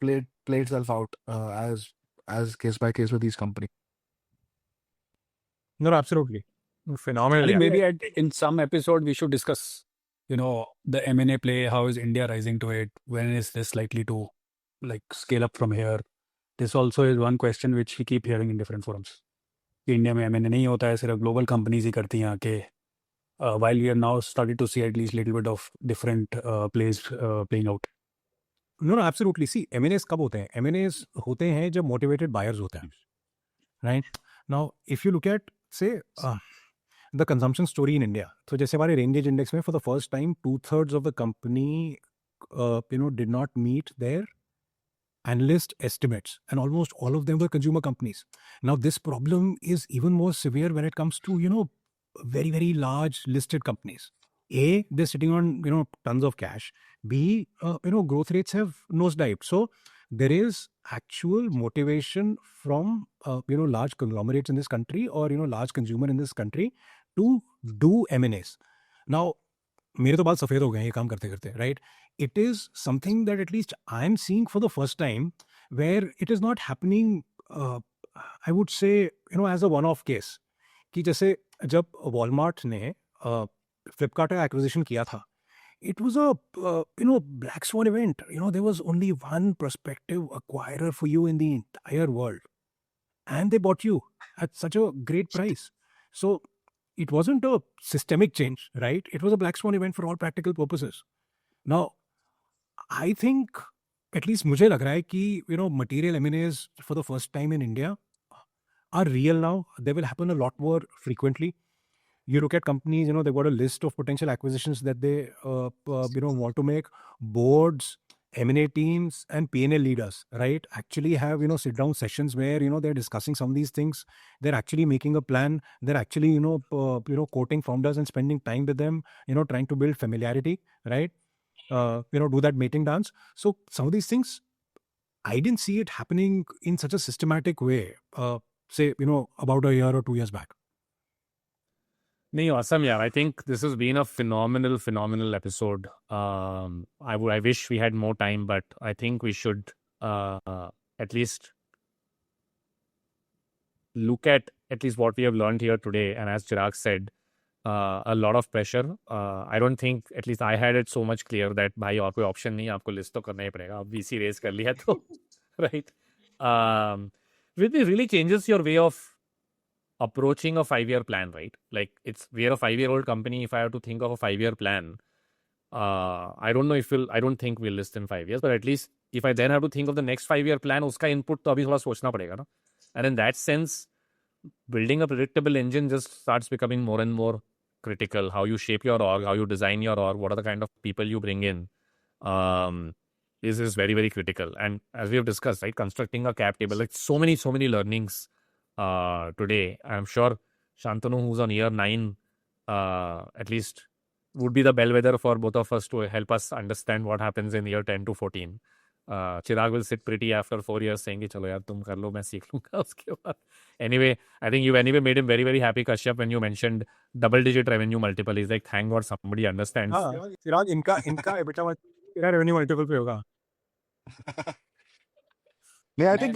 [SPEAKER 4] play itself out as case by case with these companies.
[SPEAKER 1] No, absolutely. Phenomenal.
[SPEAKER 2] I think maybe in some episode we should discuss, the M&A play. How is India rising to it? When is this likely to like scale up from here? This also is one question which we keep hearing in different forums. कि India में M&A नहीं होता है, सिर्फ global companies ही करती हैं आके. While we are now starting to see at least little bit of different plays playing out.
[SPEAKER 1] No, absolutely. See, M&As कब होते हैं? M&As होते हैं जब motivated buyers होते हैं, right? Now, if you look at, say, the consumption story in India, तो जैसे हमारे Range Index में for the first time 2/3 of the company, did not meet their analyst estimates, and almost all of them were consumer companies. Now, this problem is even more severe when it comes to, very, very large listed companies. A, they're sitting on, tons of cash. B, growth rates have nosedived. So there is actual motivation from, large conglomerates in this country or, large consumer in this country to do M&As. Now, मेरे तो बाल सफ़ेद हो गए हैं ये काम करते करते, right? It is something that at least I'm seeing for the first time where it is not happening, I would say, as a one-off case. कि जैसे जब Walmart ने Flipkart का acquisition किया था, it was a, black swan event. There was only one prospective acquirer for you in the entire world. And they bought you at such a great price. So it wasn't a systemic change, right? It was a black swan event for all practical purposes. Now, I think, at least मुझे लग रहा है कि, material M&As for the first time in India are real now. They will happen a lot more frequently. You look at companies, they've got a list of potential acquisitions that they, want to make. Boards, M&A teams, and P&L leaders, right, actually have, sit-down sessions where, they're discussing some of these things. They're actually making a plan. They're actually, quoting founders and spending time with them, trying to build familiarity, right? Do that mating dance. So some of these things, I didn't see it happening in such a systematic way, say, about a year or 2 years back.
[SPEAKER 3] No, awesome, yeah. I think this has been a phenomenal episode. I wish we had more time, but I think we should at least look at least what we have learned here today. And as Chirag said, a lot of pressure. I don't think, at least I had it so much clear that भाई और कोई option नहीं है, आपको list तो करना ही पड़ेगा. अब VC raise कर लिया तो, right? It really changes your way of approaching a 5-year plan, right? Like we're a 5-year-old company. If I have to think of a 5-year plan, I don't know if I don't think we'll list in 5 years, but at least if I then have to think of the next 5-year plan, uska input to abhi thoda sochna padega na. And in that sense, building a predictable engine just starts becoming more and more critical. How you shape your org, how you design your org, what are the kind of people you bring in, is very, very critical. And as we have discussed, right, constructing a cap table, like so many learnings today. I'm sure Shantanu, who's on year 9, at least would be the bellwether for both of us to help us understand what happens in year 10 to 14. Chirag will sit pretty after 4 years saying, chalo yaar, tum kar lo, main seekh lunga uske baad. Anyway, I think you anyway made him very, very happy, Kashyap, when you mentioned double-digit revenue multiple. He's like, thank God somebody understands.
[SPEAKER 1] Chirag, इनका EBITDA तेरा revenue multiple पे होगा.
[SPEAKER 4] Yeah, I think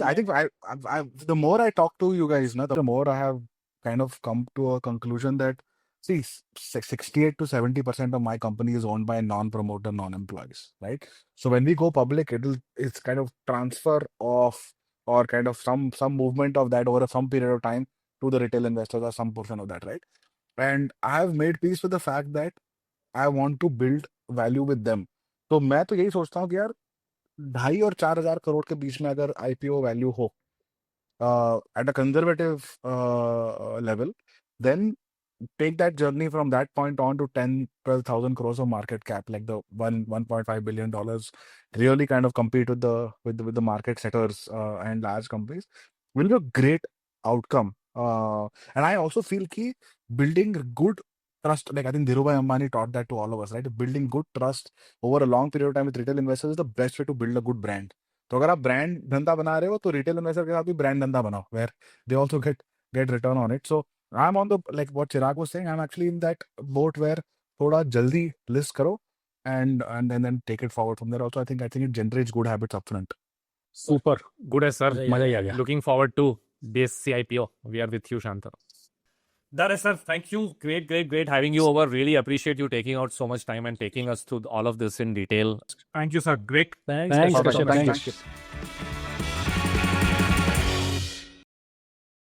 [SPEAKER 4] the more I talk to you guys, the more I have kind of come to a conclusion that, see, 68 to 70% of my company is owned by non-promoter, non-employees, right? So when we go public, it's kind of transfer of, or kind of some movement of that over some period of time to the retail investors or some portion of that, right? And I have made peace with the fact that I want to build value with them. तो मैं तो यही सोचता हूँ कि यार 2,500 और 4,000 करोड़ के बीच में अगर IPO वैल्यू हो at a conservative level, then take that journey from that point on to 10,000-12,000 crores of market cap, like the $1.5 billion, really kind of compete with the market setters and large companies, will be a great outcome. And I also feel कि building good trust, like I think Dhirubhai Ambani taught that to all of us, right? Building good trust over a long period of time with retail investors is the best way to build a good brand. तो अगर आप brand धंधा बना रहे हो तो retail investor के साथ भी ब्रांड धंधा बनाओ, where they also get return on it. So I'm on the, like what Chirag was saying, I'm actually in that boat where थोड़ा जल्दी list करो and then take it forward from there. Also, I think it generates good habits upfront.
[SPEAKER 3] Super good, sir.
[SPEAKER 2] मजा ही आ गया.
[SPEAKER 3] Looking forward to BSC IPO. We are with you, Shantanu. That is, sir. Thank you. Great having you over. Really appreciate you taking out so much time and taking us through all of this in detail.
[SPEAKER 1] Thank you, sir. Great.
[SPEAKER 2] Thanks,
[SPEAKER 3] Thanks,
[SPEAKER 2] Kashyap.
[SPEAKER 3] Kashyap.
[SPEAKER 2] Thanks.
[SPEAKER 4] Thank you.